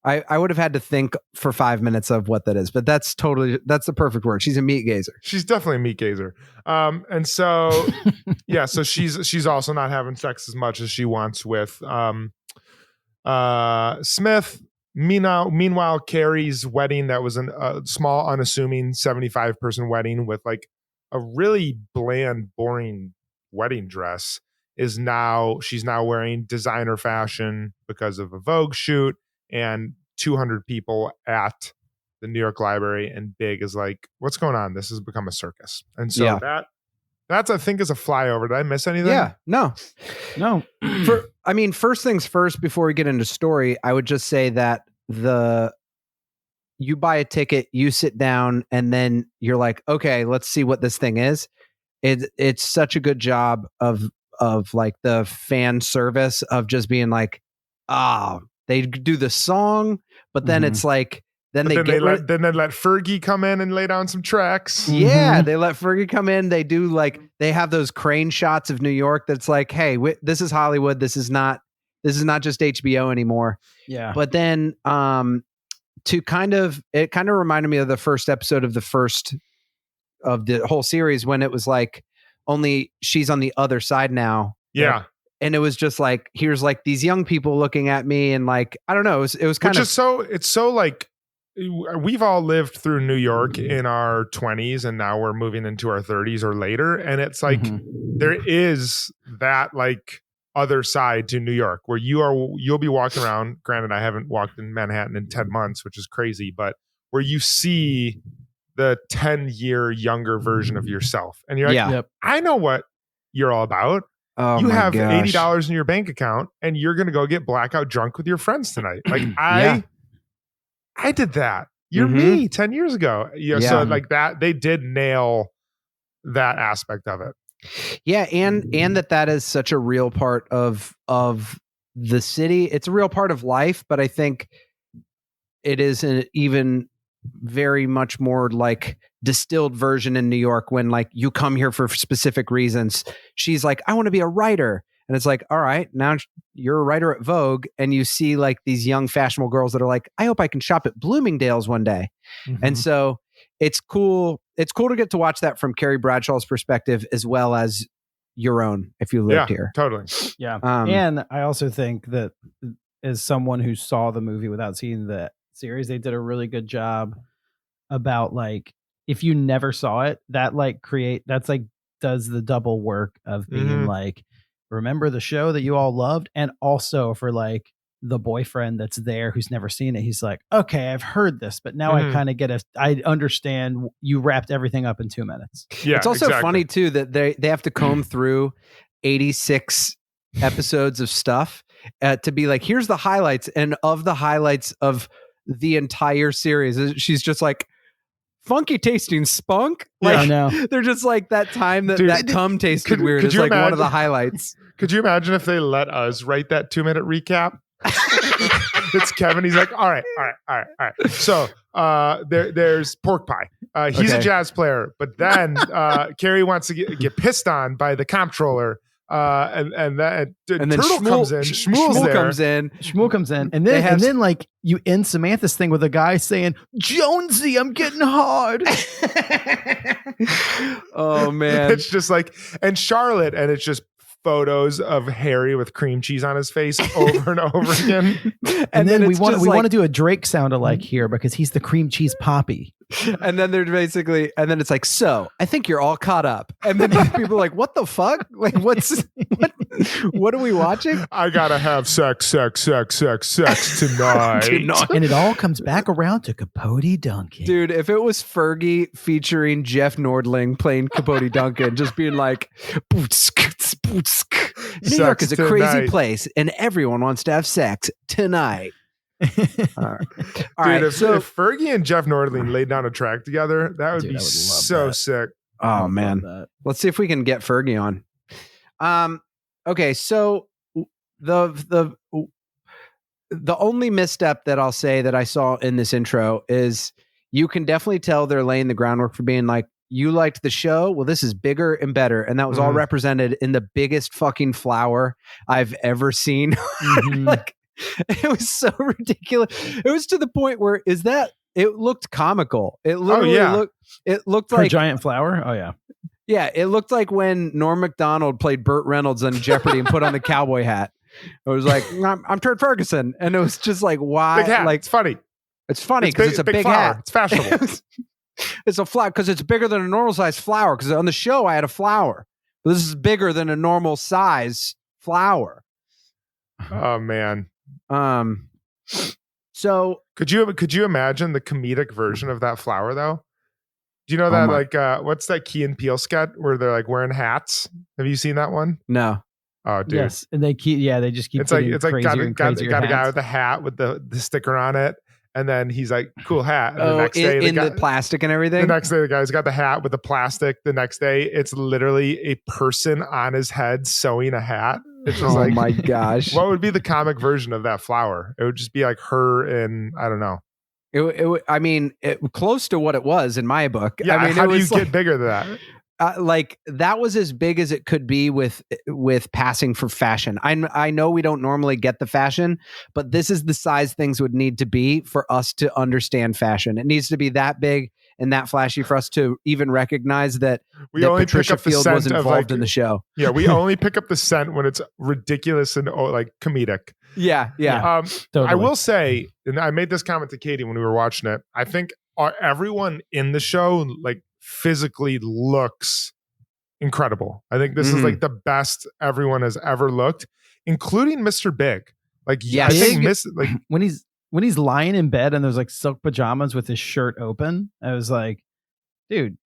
I would have had to think for 5 minutes of what that is, but that's the perfect word. She's a meat gazer. She's definitely a meat gazer. And so, yeah, so she's also not having sex as much as she wants with Smith. Meanwhile, Carrie's wedding, that was a small, unassuming 75-person wedding with a really bland, boring wedding dress, she's now wearing designer fashion because of a Vogue shoot. And 200 people at the New York Library, and Big is like, what's going on? This has become a circus. And so that's, I think, is a flyover. Did I miss anything? Yeah, no. No. First things first, before we get into story, I would just say that you buy a ticket, you sit down, and then you're like, okay, let's see what this thing is. It's such a good job of the fan service of just being they do the song, but then it's then they let Fergie come in and lay down some tracks. Yeah, they let Fergie come in. They do they have those crane shots of New York. That's hey, this is Hollywood. This is not just HBO anymore. Yeah. But then it kind of reminded me of the first episode of the whole series, when it was only she's on the other side now. Yeah. And it was just here's these young people looking at me, and I don't know, it was kind of it's so we've all lived through New York in our 20s, and now we're moving into our 30s or later, and it's there is that other side to New York where you'll be walking around. Granted, I haven't walked in Manhattan in 10 months, which is crazy, but where you see the 10-year younger version of yourself, and you're like, yeah. I know what you're all about. Oh, you my have gosh. $80 in your bank account and you're going to go get blackout drunk with your friends tonight. Like I did that. You're me 10 years ago. So like that, they did nail that aspect of it. Yeah. And that is such a real part of the city. It's a real part of life, but I think it is an even very much more like distilled version in New York when like you come here for specific reasons. She's like, I want to be a writer. And it's like, all right, now you're a writer at Vogue. And you see like these young fashionable girls that are like, I hope I can shop at Bloomingdale's one day. And so it's cool. It's cool to get to watch that from Carrie Bradshaw's perspective as well as your own if you lived here. Totally. Yeah. And I also think that as someone who saw the movie without seeing the series, they did a really good job about like, if you never saw it, that like that's like does the double work of being like, remember the show that you all loved? And also for like the boyfriend that's there who's never seen it, he's like, okay, I've heard this, but now I kind of I understand you wrapped everything up in 2 minutes. Yeah, it's also funny too that they have to comb through 86 episodes of stuff to be like, here's the highlights, and of the highlights of the entire series, she's just like, funky tasting spunk. Like, I know. They're just like that time that cum tasted weird. It's like one of the highlights. Could you imagine if they let us write that 2-minute recap? It's Kevin. He's like, all right. So there's pork pie. He's a jazz player, but then Carrie wants to get pissed on by the comptroller. And then Turtle comes in. Shmuel comes in, and then like you end Samantha's thing with a guy saying, "Jonesy, I'm getting hard." Oh man, it's just like, and Charlotte, and it's just photos of Harry with cream cheese on his face over and over again. And then we want to do a Drake sound alike here because he's the cream cheese poppy. And then they're basically, and then it's like, so I think you're all caught up. And then people are like, what the fuck? Like, what are we watching? I gotta have sex tonight. And it all comes back around to Capote Duncan. Dude, if it was Fergie featuring Jeff Nordling playing Capote Duncan, just being like, New York is a crazy place and everyone wants to have sex tonight. All right. Dude, if Fergie and Jeff Nordling laid down a track together, that would be so sick. Oh man, let's see if we can get Fergie on. Okay, so the only misstep that I'll say that I saw in this intro is you can definitely tell they're laying the groundwork for being like, you liked the show, well, this is bigger and better, and that was all represented in the biggest fucking flower I've ever seen. Like, it was so ridiculous. It was to the point where it looked comical. It literally looked her like giant flower. Oh yeah. Yeah. It looked like when Norm Macdonald played Burt Reynolds on Jeopardy and put on the cowboy hat. It was like, I'm Turd Ferguson. And it was just like, why? Big hat. Like, it's funny. It's funny because it's a big flower. hat. It's fashionable. It's a flower because it's bigger than a normal size flower. Because on the show I had a flower, but this is bigger than a normal size flower. Oh man. So could you imagine the comedic version of that flower though? Do you know that what's that Key and Peele sketch where they're like wearing hats? Have you seen that one? No. Oh, dude. Yes, and they just keep. It's like got a guy with a hat with the sticker on it, and then he's like, "Cool hat." And the next day, the plastic and everything. The next day, the guy's got the hat with the plastic. The next day, it's literally a person on his head sewing a hat. It's just oh my gosh! What would be the comic version of that flower? It would just be like her and I don't know. I mean, close to what it was in my book. Yeah, I mean, how do you get bigger than that? Like that was as big as it could be with passing for fashion. I know we don't normally get the fashion, but this is the size things would need to be for us to understand fashion. It needs to be that big and that flashy for us to even recognize that Patricia Field was involved in the show. Yeah, we only pick up the scent when it's ridiculous and like comedic. Yeah. Totally. I will say, and I made this comment to Katie when we were watching it, I think everyone in the show like physically looks incredible. I think this is like the best everyone has ever looked, including Mr. Big. Like, yeah, I think like when he's lying in bed and there's like silk pajamas with his shirt open, I was like, dude,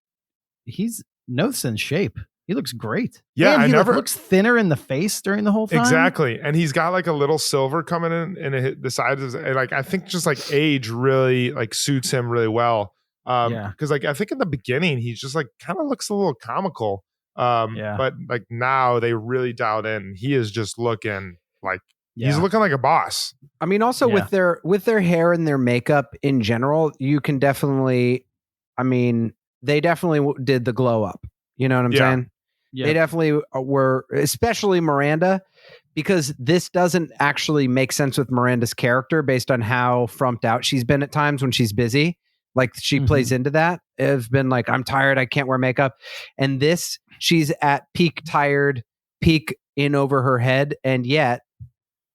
he's Noth's in shape. He looks great. Yeah, and I he never looks thinner in the face during the whole time. Exactly. And he's got like a little silver coming in the sides. Like, I think just like age really like suits him really well. Because like I think in the beginning he's just like kind of looks a little comical. But like now they really dialed in. He is just looking like he's looking like a boss. I mean, also with their hair and their makeup in general, you can definitely, I mean, they definitely did the glow up. You know what I'm saying? Yeah. They definitely were, especially Miranda, because this doesn't actually make sense with Miranda's character based on how frumped out she's been at times when she's busy. Like she plays into that. It's been like, I'm tired, I can't wear makeup. And this, she's at peak tired, peak in over her head, and yet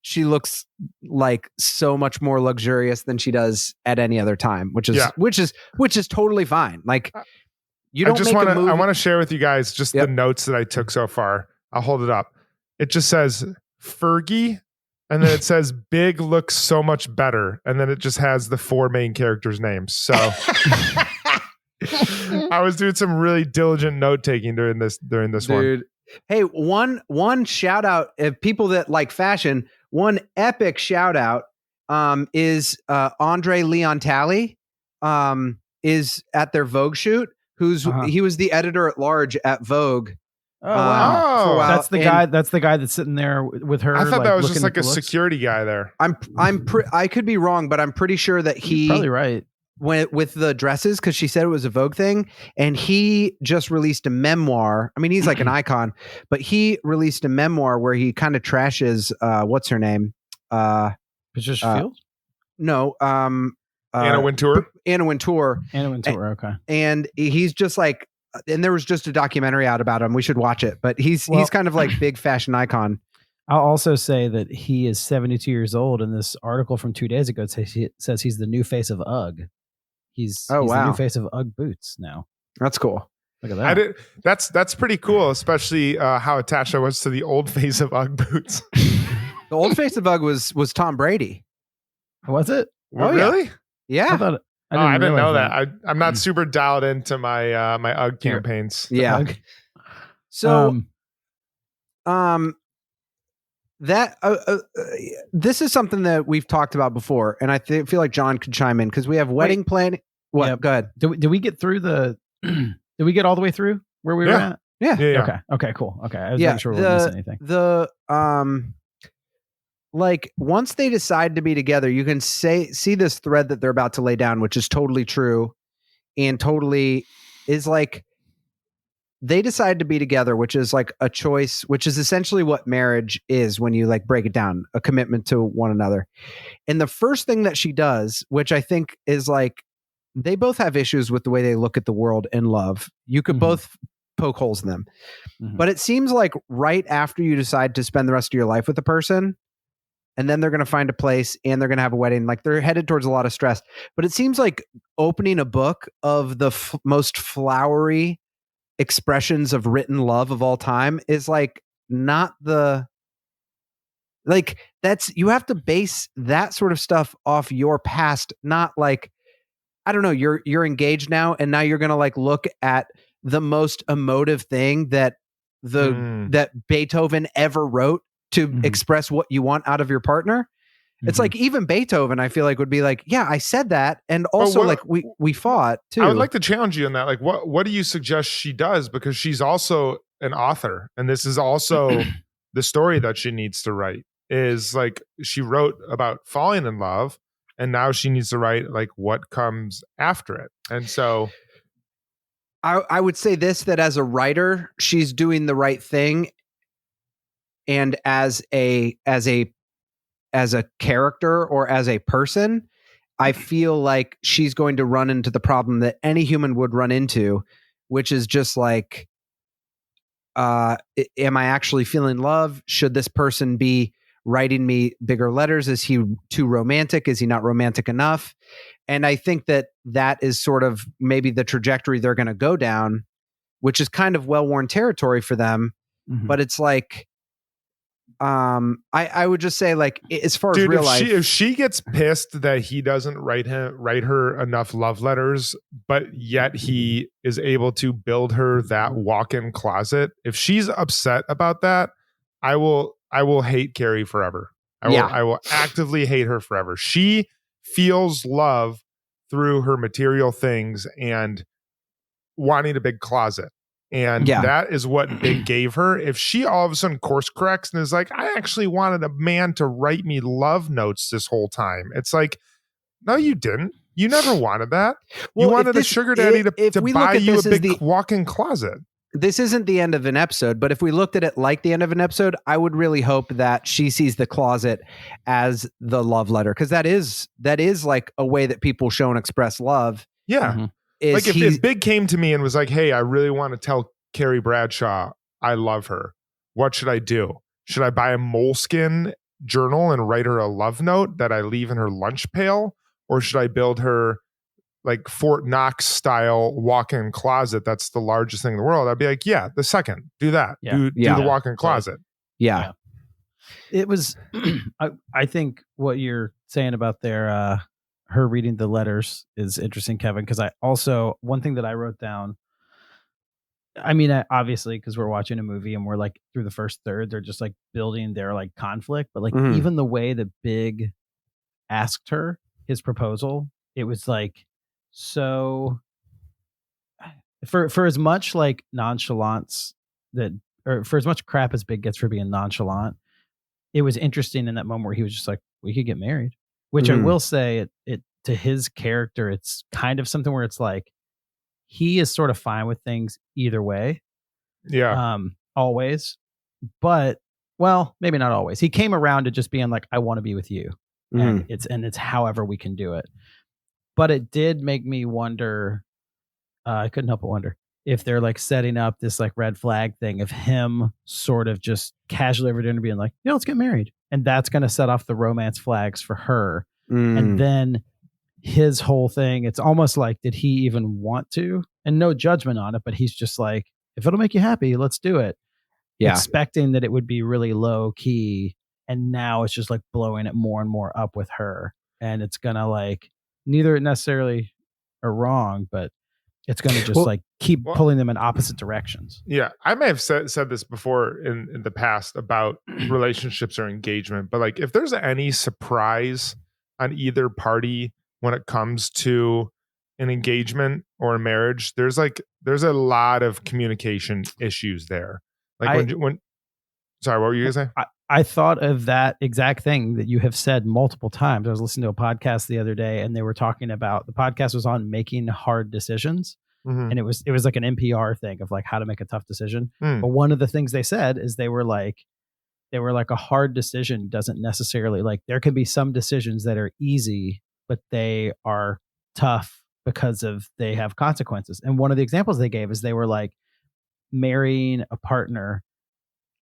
she looks like so much more luxurious than she does at any other time, which is totally fine. Like, you don't I want to share with you guys just the notes that I took so far. I'll hold it up. It just says Fergie, and then it says Big looks so much better, and then it just has the 4 main characters' names. So I was doing some really diligent note taking during this one. Hey, one shout out of people that like fashion. One epic shout out is Andre Leon Talley is at their Vogue shoot. He was the editor at large at Vogue. Oh, wow. That's the guy. That's the guy that's sitting there with her. I thought that was just like a security guy there. I could be wrong, but I'm pretty sure that You're probably right. Went with the dresses because she said it was a Vogue thing, and he just released a memoir. I mean, he's like an icon, but he released a memoir where he kind of trashes what's her name? Patricia Field? No, Anna Wintour. Anna Wintour. Okay. And he's just like, and there was just a documentary out about him. We should watch it. But he's kind of like big fashion icon. I'll also say that he is 72 years old, and this article from 2 days ago says he's the new face of UGG. He's the new face of UGG boots now. That's cool. Look at that. That's pretty cool, especially how attached I was to the old face of UGG boots. The old face of UGG was Tom Brady. Was it? Oh, really? Yeah. I didn't know that. I'm not super dialed into my my UGG campaigns. Yeah. So, that this is something that we've talked about before, and I feel like John could chime in because we have wedding planning. What? Yeah. Go ahead. Did we get through the? Did we get all the way through where we were at? Yeah. Okay. Cool. Okay. I was making sure we weren't missing anything. Like once they decide to be together, you can see this thread that they're about to lay down, which is totally true and totally is like they decide to be together, which is like a choice, which is essentially what marriage is when you like break it down, a commitment to one another. And the first thing that she does, which I think is like, they both have issues with the way they look at the world and love. You could both poke holes in them, but it seems like right after you decide to spend the rest of your life with a person, and then they're going to find a place and they're going to have a wedding. Like they're headed towards a lot of stress, but it seems like opening a book of the most flowery expressions of written love of all time is like not the, like that's, you have to base that sort of stuff off your past, not like, I don't know, you're engaged now and now you're going to like look at the most emotive thing that that Beethoven ever wrote to express what you want out of your partner. It's like even Beethoven, I feel like would be like, yeah, I said that. And also like we fought too. I would like to challenge you on that. Like what do you suggest she does? Because she's also an author. And this is also the story that she needs to write is like, she wrote about falling in love and now she needs to write like what comes after it. And so I would say this, that as a writer, she's doing the right thing. And as a character or as a person, I feel like she's going to run into the problem that any human would run into, which is just like, am I actually feeling love? Should this person be writing me bigger letters? Is he too romantic? Is he not romantic enough? And I think that is sort of maybe the trajectory they're going to go down, which is kind of well-worn territory for them. But it's like, I would just say, like, as far as Dude, real life, if she gets pissed that he doesn't write her enough love letters, but yet he is able to build her that walk-in closet, if she's upset about that, I will hate Carrie forever. I will actively hate her forever. She feels love through her material things and wanting a big closet. And that is what Big gave her. If she all of a sudden course corrects and is like, I actually wanted a man to write me love notes this whole time. It's like, no, you didn't. You never wanted that. Well, you wanted a sugar daddy to buy you a big walk-in closet. This isn't the end of an episode, but if we looked at it like the end of an episode, I would really hope that she sees the closet as the love letter. Because that is like a way that people show and express love. Yeah. Mm-hmm. Like if Big came to me and was like, hey, I really want to tell Carrie Bradshaw I love her. What should I do? Should I buy a moleskin journal and write her a love note that I leave in her lunch pail? Or should I build her like Fort Knox style walk-in closet that's the largest thing in the world? I'd be like, yeah, the second. Do that. Do the walk-in closet. Yeah. It was, I think what you're saying about her reading the letters is interesting, Kevin, because I also, one thing that I wrote down, I mean, obviously, because we're watching a movie and we're like through the first third, they're just like building their like conflict, but like even the way that Big asked her his proposal, it was like, so for as much like nonchalance or for as much crap as Big gets for being nonchalant, it was interesting in that moment where he was just like, we could get married. Which I will say, it to his character, it's kind of something where it's like he is sort of fine with things either way. Yeah. Always. But, well, maybe not always. He came around to just being like, I want to be with you. And it's however we can do it. But it did make me wonder, I couldn't help but wonder, if they're like setting up this like red flag thing of him sort of just casually over dinner being like, let's get married. And that's going to set off the romance flags for her. And then his whole thing, it's almost like, did he even want to? And no judgment on it, but he's just like, if it'll make you happy, let's do it. Yeah. Expecting that it would be really low key. And now it's just like blowing it more and more up with her. And it's going to like, neither necessarily are wrong, but it's going to just keep pulling them in opposite directions. Yeah. I may have said this before in the past about relationships or engagement, but like if there's any surprise on either party when it comes to an engagement or a marriage, there's a lot of communication issues there. Like sorry, what were you going to say? I thought of that exact thing that you have said multiple times. I was listening to a podcast the other day and they were talking about, the podcast was on making hard decisions. And it was like an NPR thing of like how to make a tough decision. But one of the things they said is they were like a hard decision doesn't necessarily, like there can be some decisions that are easy, but they are tough because they have consequences. And one of the examples they gave is they were like, marrying a partner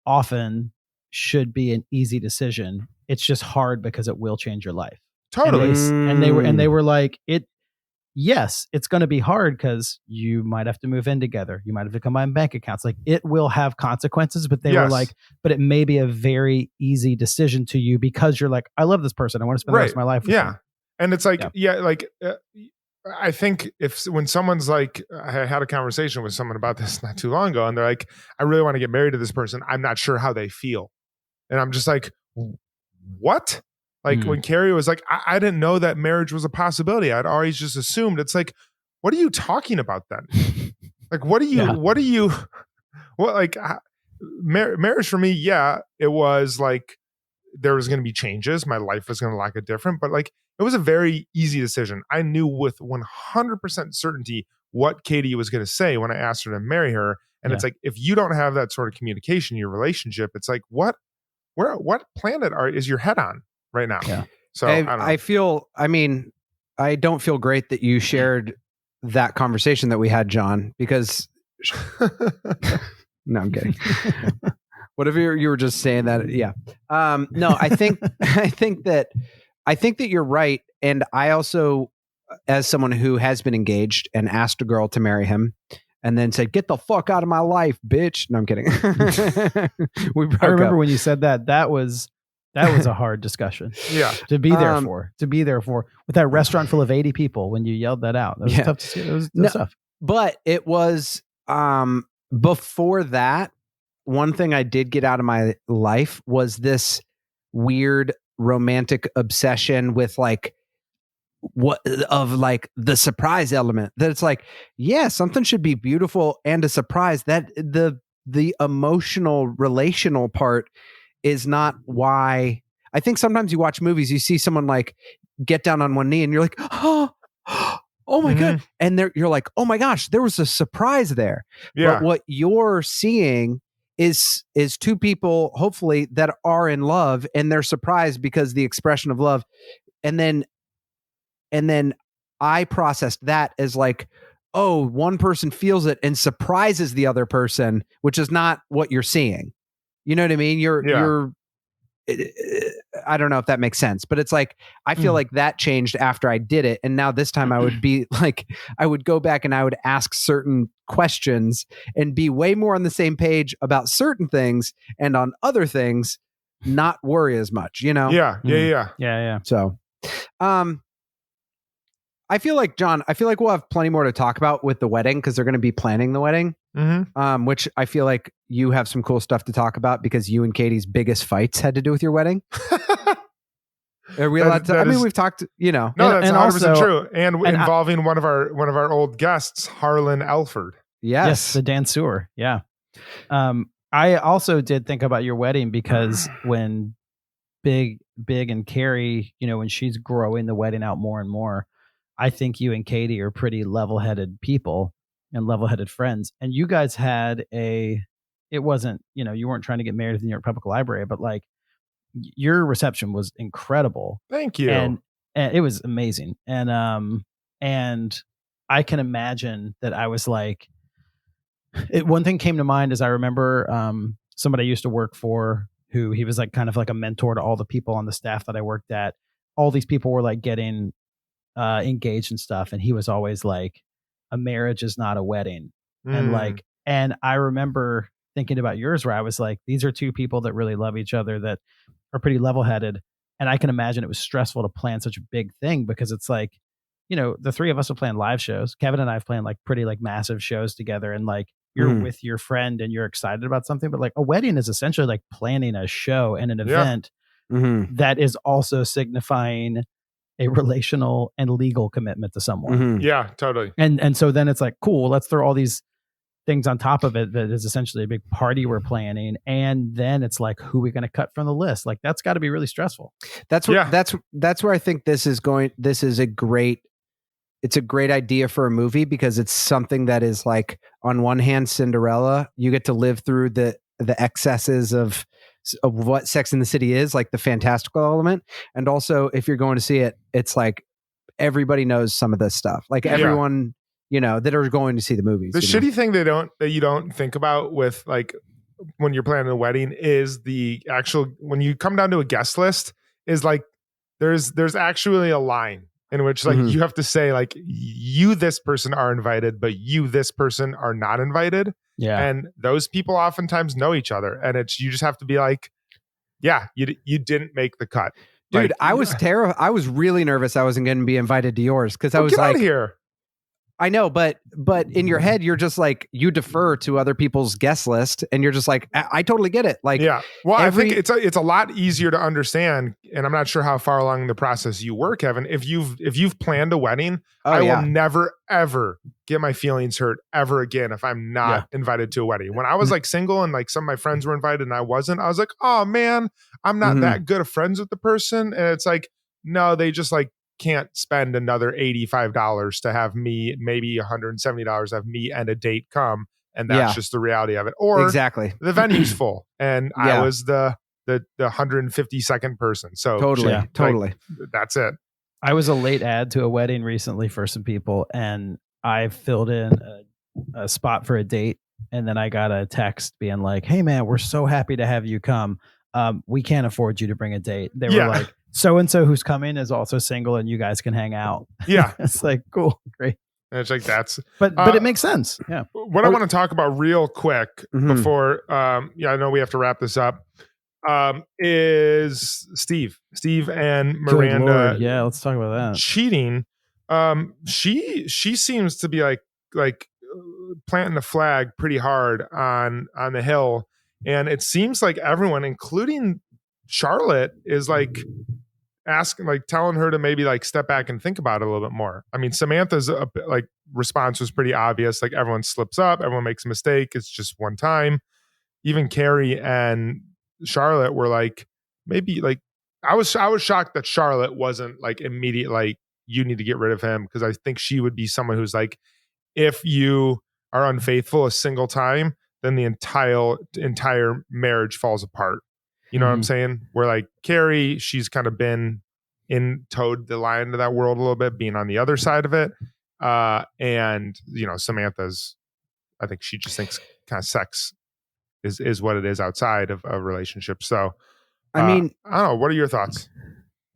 often should be an easy decision. It's just hard because it will change your life. Totally. And they were like, yes, it's going to be hard because you might have to move in together. You might have to combine bank accounts. Like it will have consequences, but they were like, but it may be a very easy decision to you because you're like, I love this person. I want to spend the rest of my life with them. And it's like, I think when someone's like, I had a conversation with someone about this not too long ago, and they're like, I really want to get married to this person. I'm not sure how they feel. And I'm just like, what? Like when Carrie was like, I didn't know that marriage was a possibility. I'd always just assumed. It's like, what are you talking about then? Like, marriage for me? Yeah, it was like, there was going to be changes. My life was going to look different, but like, it was a very easy decision. I knew with 100% certainty what Katie was going to say when I asked her to marry her. And it's like, if you don't have that sort of communication in your relationship, it's like, what planet is your head on right now? Yeah. So I don't feel great that you shared that conversation that we had, John, because no, I'm kidding. Whatever you were just saying that. Yeah. No, I think that you're right. And I also, as someone who has been engaged and asked a girl to marry him, and then said, "Get the fuck out of my life, bitch." No, I'm kidding. We broke I remember up. when you said that. That was a hard discussion. Yeah. To be there for with that restaurant full of 80 people when you yelled that out. That was tough to see. It was tough. But it was before that, one thing I did get out of my life was this weird romantic obsession with like the surprise element, that it's like, yeah, something should be beautiful and a surprise. That the emotional relational part is not why. I think sometimes you watch movies, you see someone like get down on one knee and you're like, oh my God. And you're like, oh my gosh, there was a surprise there. Yeah. But what you're seeing is two people, hopefully, that are in love, and they're surprised because the expression of love. And then I processed that as like, oh, one person feels it and surprises the other person, which is not what you're seeing. You know what I mean? You're I don't know if that makes sense, but it's like, I feel like that changed after I did it. And now this time I would be like, I would go back and I would ask certain questions and be way more on the same page about certain things, and on other things, not worry as much, you know? Yeah. So, I feel like, John, we'll have plenty more to talk about with the wedding, because they're going to be planning the wedding, which I feel like you have some cool stuff to talk about, because you and Katie's biggest fights had to do with your wedding. Are we allowed to? I mean, we've talked, you know. No, that's 100% also, true. And involving one of our old guests, Harlan Elford. Yes, the dancer. Yeah. I also did think about your wedding, because when Big and Carrie, you know, when she's growing the wedding out more and more, I think you and Katie are pretty level-headed people and level-headed friends. And you guys had it wasn't, you know, you weren't trying to get married at the New York Public Library, but like your reception was incredible. Thank you. And it was amazing. And I can imagine that I was like, one thing came to mind is I remember somebody I used to work for, who he was like kind of like a mentor to all the people on the staff that I worked at. All these people were like getting engaged and stuff, and he was always like, a marriage is not a wedding. And I remember thinking about yours, where I was like, these are two people that really love each other, that are pretty level-headed. And I can imagine it was stressful to plan such a big thing, because it's like, you know, the three of us have planned live shows. Kevin and I have planned like pretty like massive shows together, and like you're with your friend and you're excited about something. But like a wedding is essentially like planning a show and an event that is also signifying a relational and legal commitment to someone. Yeah, totally. And so then it's like, cool, let's throw all these things on top of it that is essentially a big party we're planning. And then it's like, who are we going to cut from the list? Like, that's got to be really stressful. That's where I think this is a great idea for a movie, because it's something that is like, on one hand, Cinderella, you get to live through the excesses of what Sex and the City is, like the fantastical element. And also, if you're going to see it, it's like everybody knows some of this stuff. Like everyone, you know, that are going to see the movies. The shitty thing that you don't think about with like when you're planning a wedding is the actual, when you come down to a guest list, is like there's actually a line in which like you have to say like, you, this person are invited, but you, this person are not invited. Yeah. And those people oftentimes know each other, and you just have to be like, yeah, you didn't make the cut. Dude, like, I was terrified. I was really nervous I wasn't going to be invited to yours, because I was get like, out of here. I know, but in your head, you're just like, you defer to other people's guest list, and you're just like, I totally get it. Like, yeah. Well, I think it's a lot easier to understand, and I'm not sure how far along the process you were, Kevin. If you've planned a wedding, I will never ever get my feelings hurt ever again if I'm not invited to a wedding. When I was like single and like some of my friends were invited and I wasn't, I was like, oh man, I'm not that good of friends with the person. And it's like, no, they just like can't spend another $85 to have me, maybe $170 to have me and a date come, and that's just the reality of it. Or exactly, the venue's full, and I was the 152nd person. So totally, like, that's it. I was a late ad to a wedding recently for some people, and I filled in a spot for a date, and then I got a text being like, "Hey man, we're so happy to have you come. We can't afford you to bring a date." They were like, so-and-so who's coming is also single, and you guys can hang out. Yeah. It's like, cool. Great. And it's like, that's, but it makes sense. Yeah. What I want to talk about real quick before, I know we have to wrap this up, is Steve and Miranda. Good Lord. Yeah. Let's talk about that. Cheating. She seems to be like planting the flag pretty hard on the hill. And it seems like everyone, including Charlotte, is like asking, like telling her to maybe like step back and think about it a little bit more. I mean, Samantha's like response was pretty obvious. Like everyone slips up, everyone makes a mistake. It's just one time. Even Carrie and Charlotte were like, maybe like, I was shocked that Charlotte wasn't like immediate, like, you need to get rid of him. Cause I think she would be someone who's like, if you are unfaithful a single time, then the entire marriage falls apart. You know what I'm saying? Where like Carrie, she's kind of been towed the line to that world a little bit, being on the other side of it. And you know, Samantha's, I think she just thinks kind of sex is what it is outside of a relationship. So, I mean, I don't know. What are your thoughts?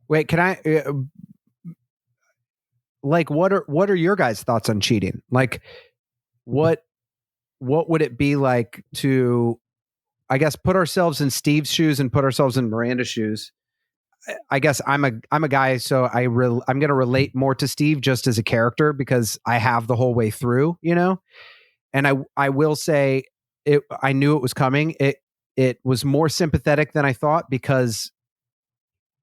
Wait, can I, like, what are your guys' thoughts on cheating? Like, what would it be like to, I guess, put ourselves in Steve's shoes and put ourselves in Miranda's shoes? I guess I'm a guy, so I'm going to relate more to Steve just as a character because I have the whole way through, you know? And I will say I knew it was coming. It was more sympathetic than I thought because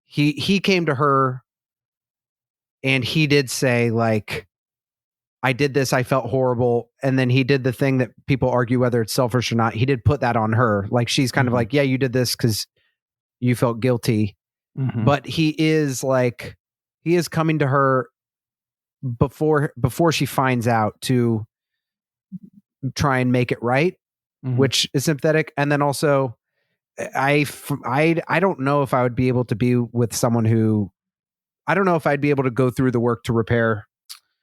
he came to her and he did say, like, I did this, I felt horrible. And then he did the thing that people argue whether it's selfish or not. He did put that on her. Like, she's kind of like, yeah, you did this because you felt guilty. But he is coming to her before she finds out to try and make it right, which is sympathetic. And then also, I don't know if I would be able to be with someone who, I don't know if I'd be able to go through the work to repair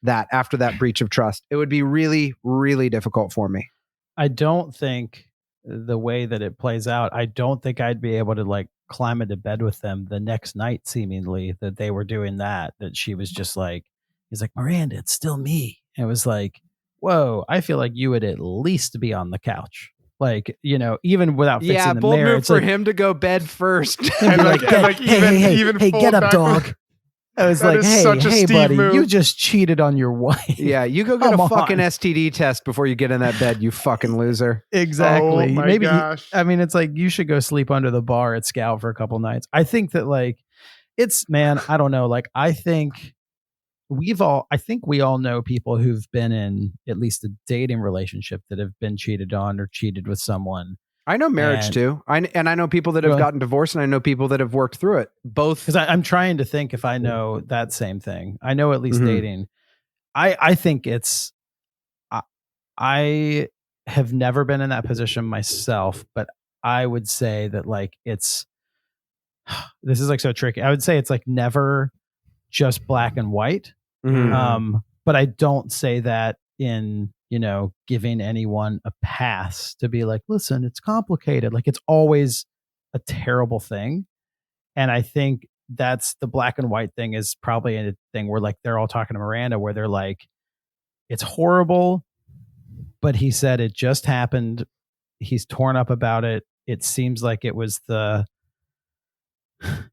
that after that breach of trust. It would be really, really difficult for me. I don't think the way that it plays out, I don't think I'd be able to like climb into bed with them the next night, seemingly, that they were doing that she was just like, he's like, Miranda, it's still me. And it was like, whoa, I feel like you would at least be on the couch. Like, you know, even without fixing the mirror. Move for him to go bed first. And like, hey, get up, dog. I was like, hey, buddy, move. You just cheated on your wife. Yeah, you go get a fucking STD test before you get in that bed, you fucking loser. Exactly. Oh Maybe gosh. It's like you should go sleep under the bar at Scout for a couple nights. I think that like I don't know. Like, I think we all know people who've been in at least a dating relationship that have been cheated on or cheated with someone. I know marriage too. I know people that have gotten divorced, and I know people that have worked through it. Both. Because I'm trying to think if I know that same thing. I know at least dating. I think it's. I have never been in that position myself, but I would say that like it's. This is like so tricky. I would say it's like never just black and white. But I don't say that in, you know, giving anyone a pass to be like, listen, it's complicated. Like, it's always a terrible thing. And I think that's the black and white thing is probably a thing where like they're all talking to Miranda where they're like, it's horrible, but he said it just happened. He's torn up about it. It seems like it was the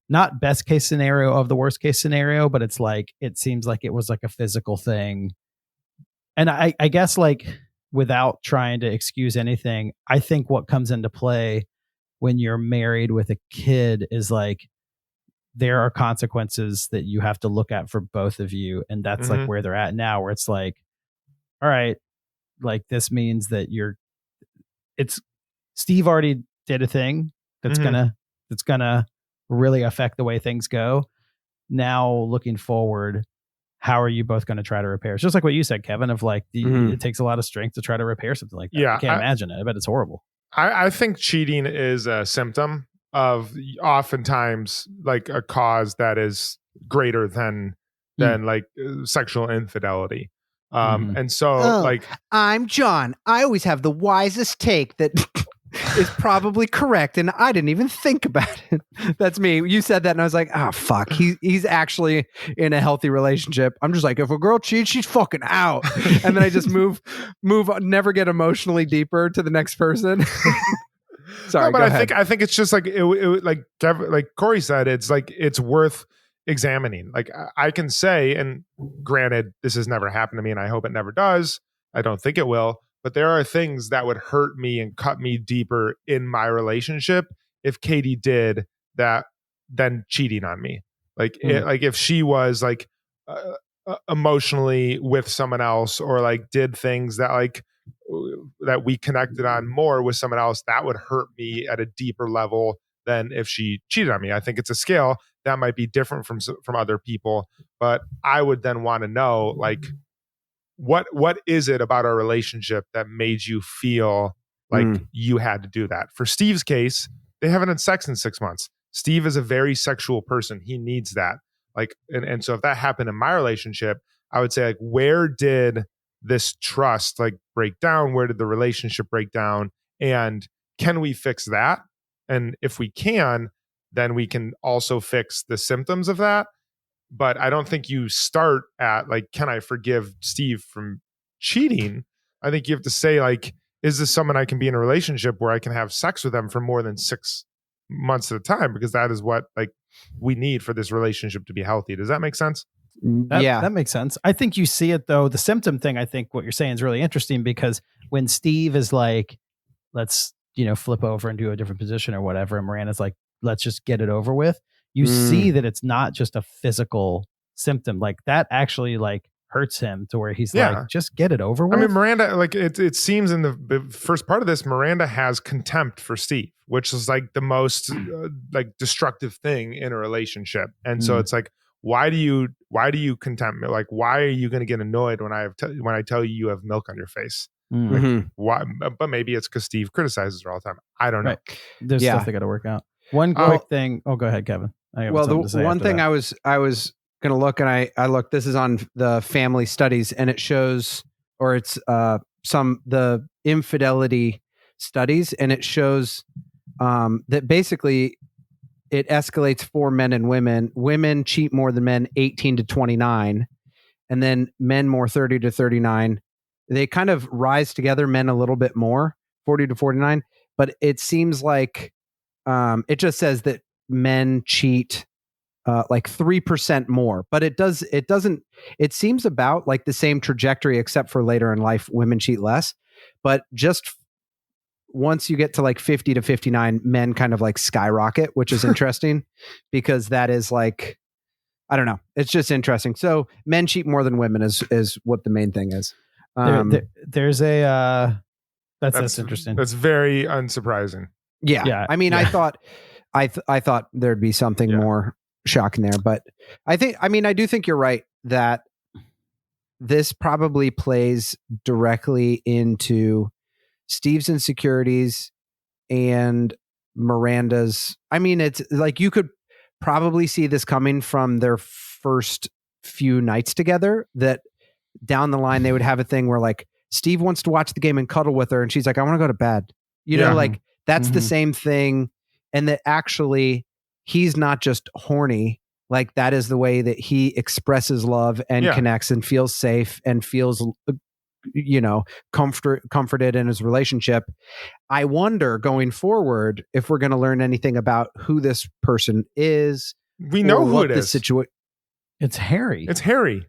not best case scenario of the worst case scenario, but it's like, it seems like it was like a physical thing. And I guess like without trying to excuse anything, I think what comes into play when you're married with a kid is like, there are consequences that you have to look at for both of you. And that's like where they're at now, where it's like, all right, like this means that Steve already did a thing that's gonna really affect the way things go. Now looking forward, how are you both going to try to repair? It's just like what you said, Kevin, of like, it takes a lot of strength to try to repair something like that. Yeah, I can't imagine it. I bet it's horrible. I think cheating is a symptom of oftentimes like a cause that is greater than like sexual infidelity. And so like, I'm John. I always have the wisest take that is probably correct, and I didn't even think about it. That's me. You said that, and I was like, oh fuck, he's actually in a healthy relationship. I'm just like, if a girl cheats, she's fucking out, and then I just move on, never get emotionally deeper to the next person. Sorry, no, but go I ahead. think it's just like like Cory said, it's like it's worth examining. Like I can say, and granted, this has never happened to me, and I hope it never does. I don't think it will, but there are things that would hurt me and cut me deeper in my relationship if Katie did that than cheating on me. Like like if she was like emotionally with someone else, or like did things that like that we connected on more with someone else, that would hurt me at a deeper level than if she cheated on me. I think it's a scale that might be different from other people, but I would then want to know like what is it about our relationship that made you feel like you had to do that? For Steve's case, they haven't had sex in 6 months. Steve is a very sexual person. He needs that. Like, and so if that happened in my relationship, I would say like, where did this trust like break down? Where did the relationship break down? And can we fix that? And if we can, then we can also fix the symptoms of that. But I don't think you start at like, can I forgive Steve from cheating? I think you have to say like, is this someone I can be in a relationship where I can have sex with them for more than 6 months at a time? Because that is what like we need for this relationship to be healthy. Does that make sense? That makes sense. I think you see it though. The symptom thing, I think what you're saying is really interesting, because when Steve is like, let's, flip over and do a different position or whatever, and Miranda's like, let's just get it over with. You see that it's not just a physical symptom. Like that actually like hurts him to where he's like, just get it over with. I mean, Miranda, like it seems in the first part of this, Miranda has contempt for Steve, which is like the most like destructive thing in a relationship. And so it's like, why do you contempt me? Like, why are you going to get annoyed when I tell you you have milk on your face? Like, why? But maybe it's because Steve criticizes her all the time. I don't know. Right. There's stuff they got to work out. One quick thing. Oh, go ahead, Kevin. Well, the one thing I was going to look, and I looked, this is on the family studies, and it shows, or it's the infidelity studies, and it shows that basically it escalates for men and women. Women cheat more than men 18 to 29, and then men more 30 to 39. They kind of rise together, men a little bit more, 40 to 49. But it seems like it just says that men cheat like 3% more. But it seems about like the same trajectory, except for later in life, women cheat less. But just once you get to like 50 to 59, men kind of like skyrocket, which is interesting because that is like, I don't know. It's just interesting. So men cheat more than women is what the main thing is. There's a that's interesting. That's very unsurprising. Yeah. I mean, I thought there'd be something more shocking there, but I do think you're right that this probably plays directly into Steve's insecurities and Miranda's. I mean, it's like you could probably see this coming from their first few nights together, that down the line they would have a thing where like Steve wants to watch the game and cuddle with her, and she's like, I want to go to bed. Like that's the same thing. And that actually he's not just horny. Like that is the way that he expresses love and connects and feels safe and feels, comforted in his relationship. I wonder going forward if we're going to learn anything about who this person is. We know who it is. It's Harry. It's Harry.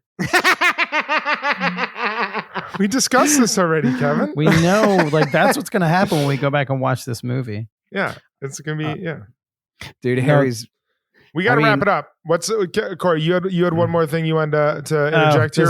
We discussed this already, Kevin. We know, like that's what's going to happen when we go back and watch this movie. Yeah, it's going to be dude. Harry's. We got to wrap it up. What's Cory? You had one more thing you wanted to interject here.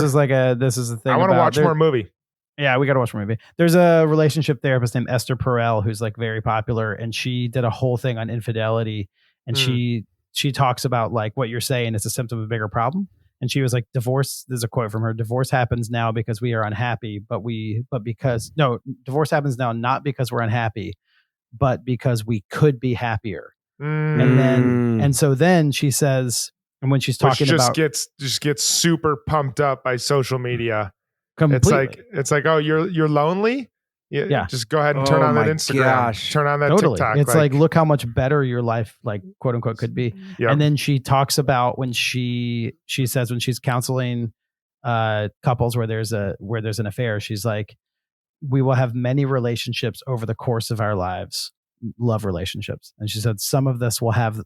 This is the thing. I want to watch more movie. Yeah, we got to watch more movie. There's a relationship therapist named Esther Perel who's like very popular, and she did a whole thing on infidelity, and she talks about like what you're saying is a symptom of a bigger problem. And she was like, divorce, there's a quote from her, divorce happens now because we are unhappy, divorce happens now not because we're unhappy, but because we could be happier. And so then she says, and when she's talking about gets super pumped up by social media. Completely. It's like, oh, you're lonely? Yeah. Just go ahead and turn on that Instagram. Gosh. Turn on that Totally. TikTok. It's like, look how much better your life, like, quote unquote, could be. Yep. And then she talks about when she says when she's counseling couples where there's an affair, she's like, we will have many relationships over the course of our lives, love relationships. And she said some of us will have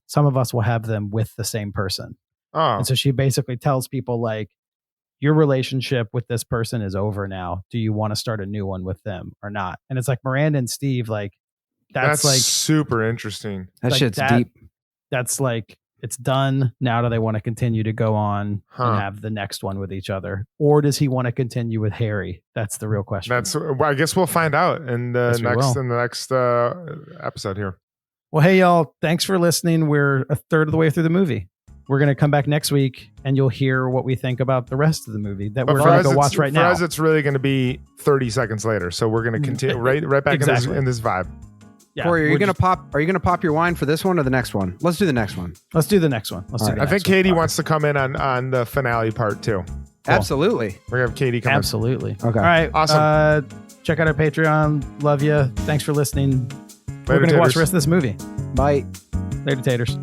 them with the same person. Oh. And so she basically tells people like, your relationship with this person is over now. Do you want to start a new one with them or not? And it's like Miranda and Steve, like that's like super interesting. That like shit's deep. That's like, it's done. Now do they want to continue to go on and have the next one with each other? Or does he want to continue with Harry? That's the real question. I guess we'll find out in the next episode here. Well, hey y'all, thanks for listening. We're a third of the way through the movie. We're going to come back next week and you'll hear what we think about the rest of the movie that we're going to go watch right now. For us, it's really going to be 30 seconds later. So we're going to continue right back in this vibe. Yeah, Corey, are you gonna pop your wine for this one or the next one? Let's do the next one. Let's do the next one. I think Katie wants to come in on the finale part too. Cool. Absolutely. We're gonna have Katie come Absolutely. in. Okay. All right. Awesome. Check out our Patreon. Love you. Thanks for listening. We're going to watch the rest of this movie. Bye. Later, taters.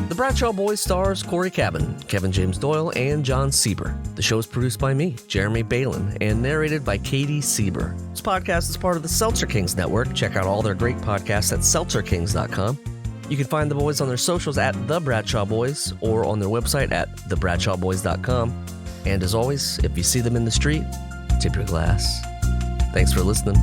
The Bradshaw Boys stars Cory Cavin, Kevin James Doyle, and Jon Sieber. The show is produced by me, Jeremy Balon, and narrated by Katie Sieber. This podcast is part of the Seltzer Kings Network. Check out all their great podcasts at seltzerkings.com. You can find the boys on their socials at The Bradshaw Boys or on their website at thebradshawboys.com. And as always, if you see them in the street, tip your glass. Thanks for listening.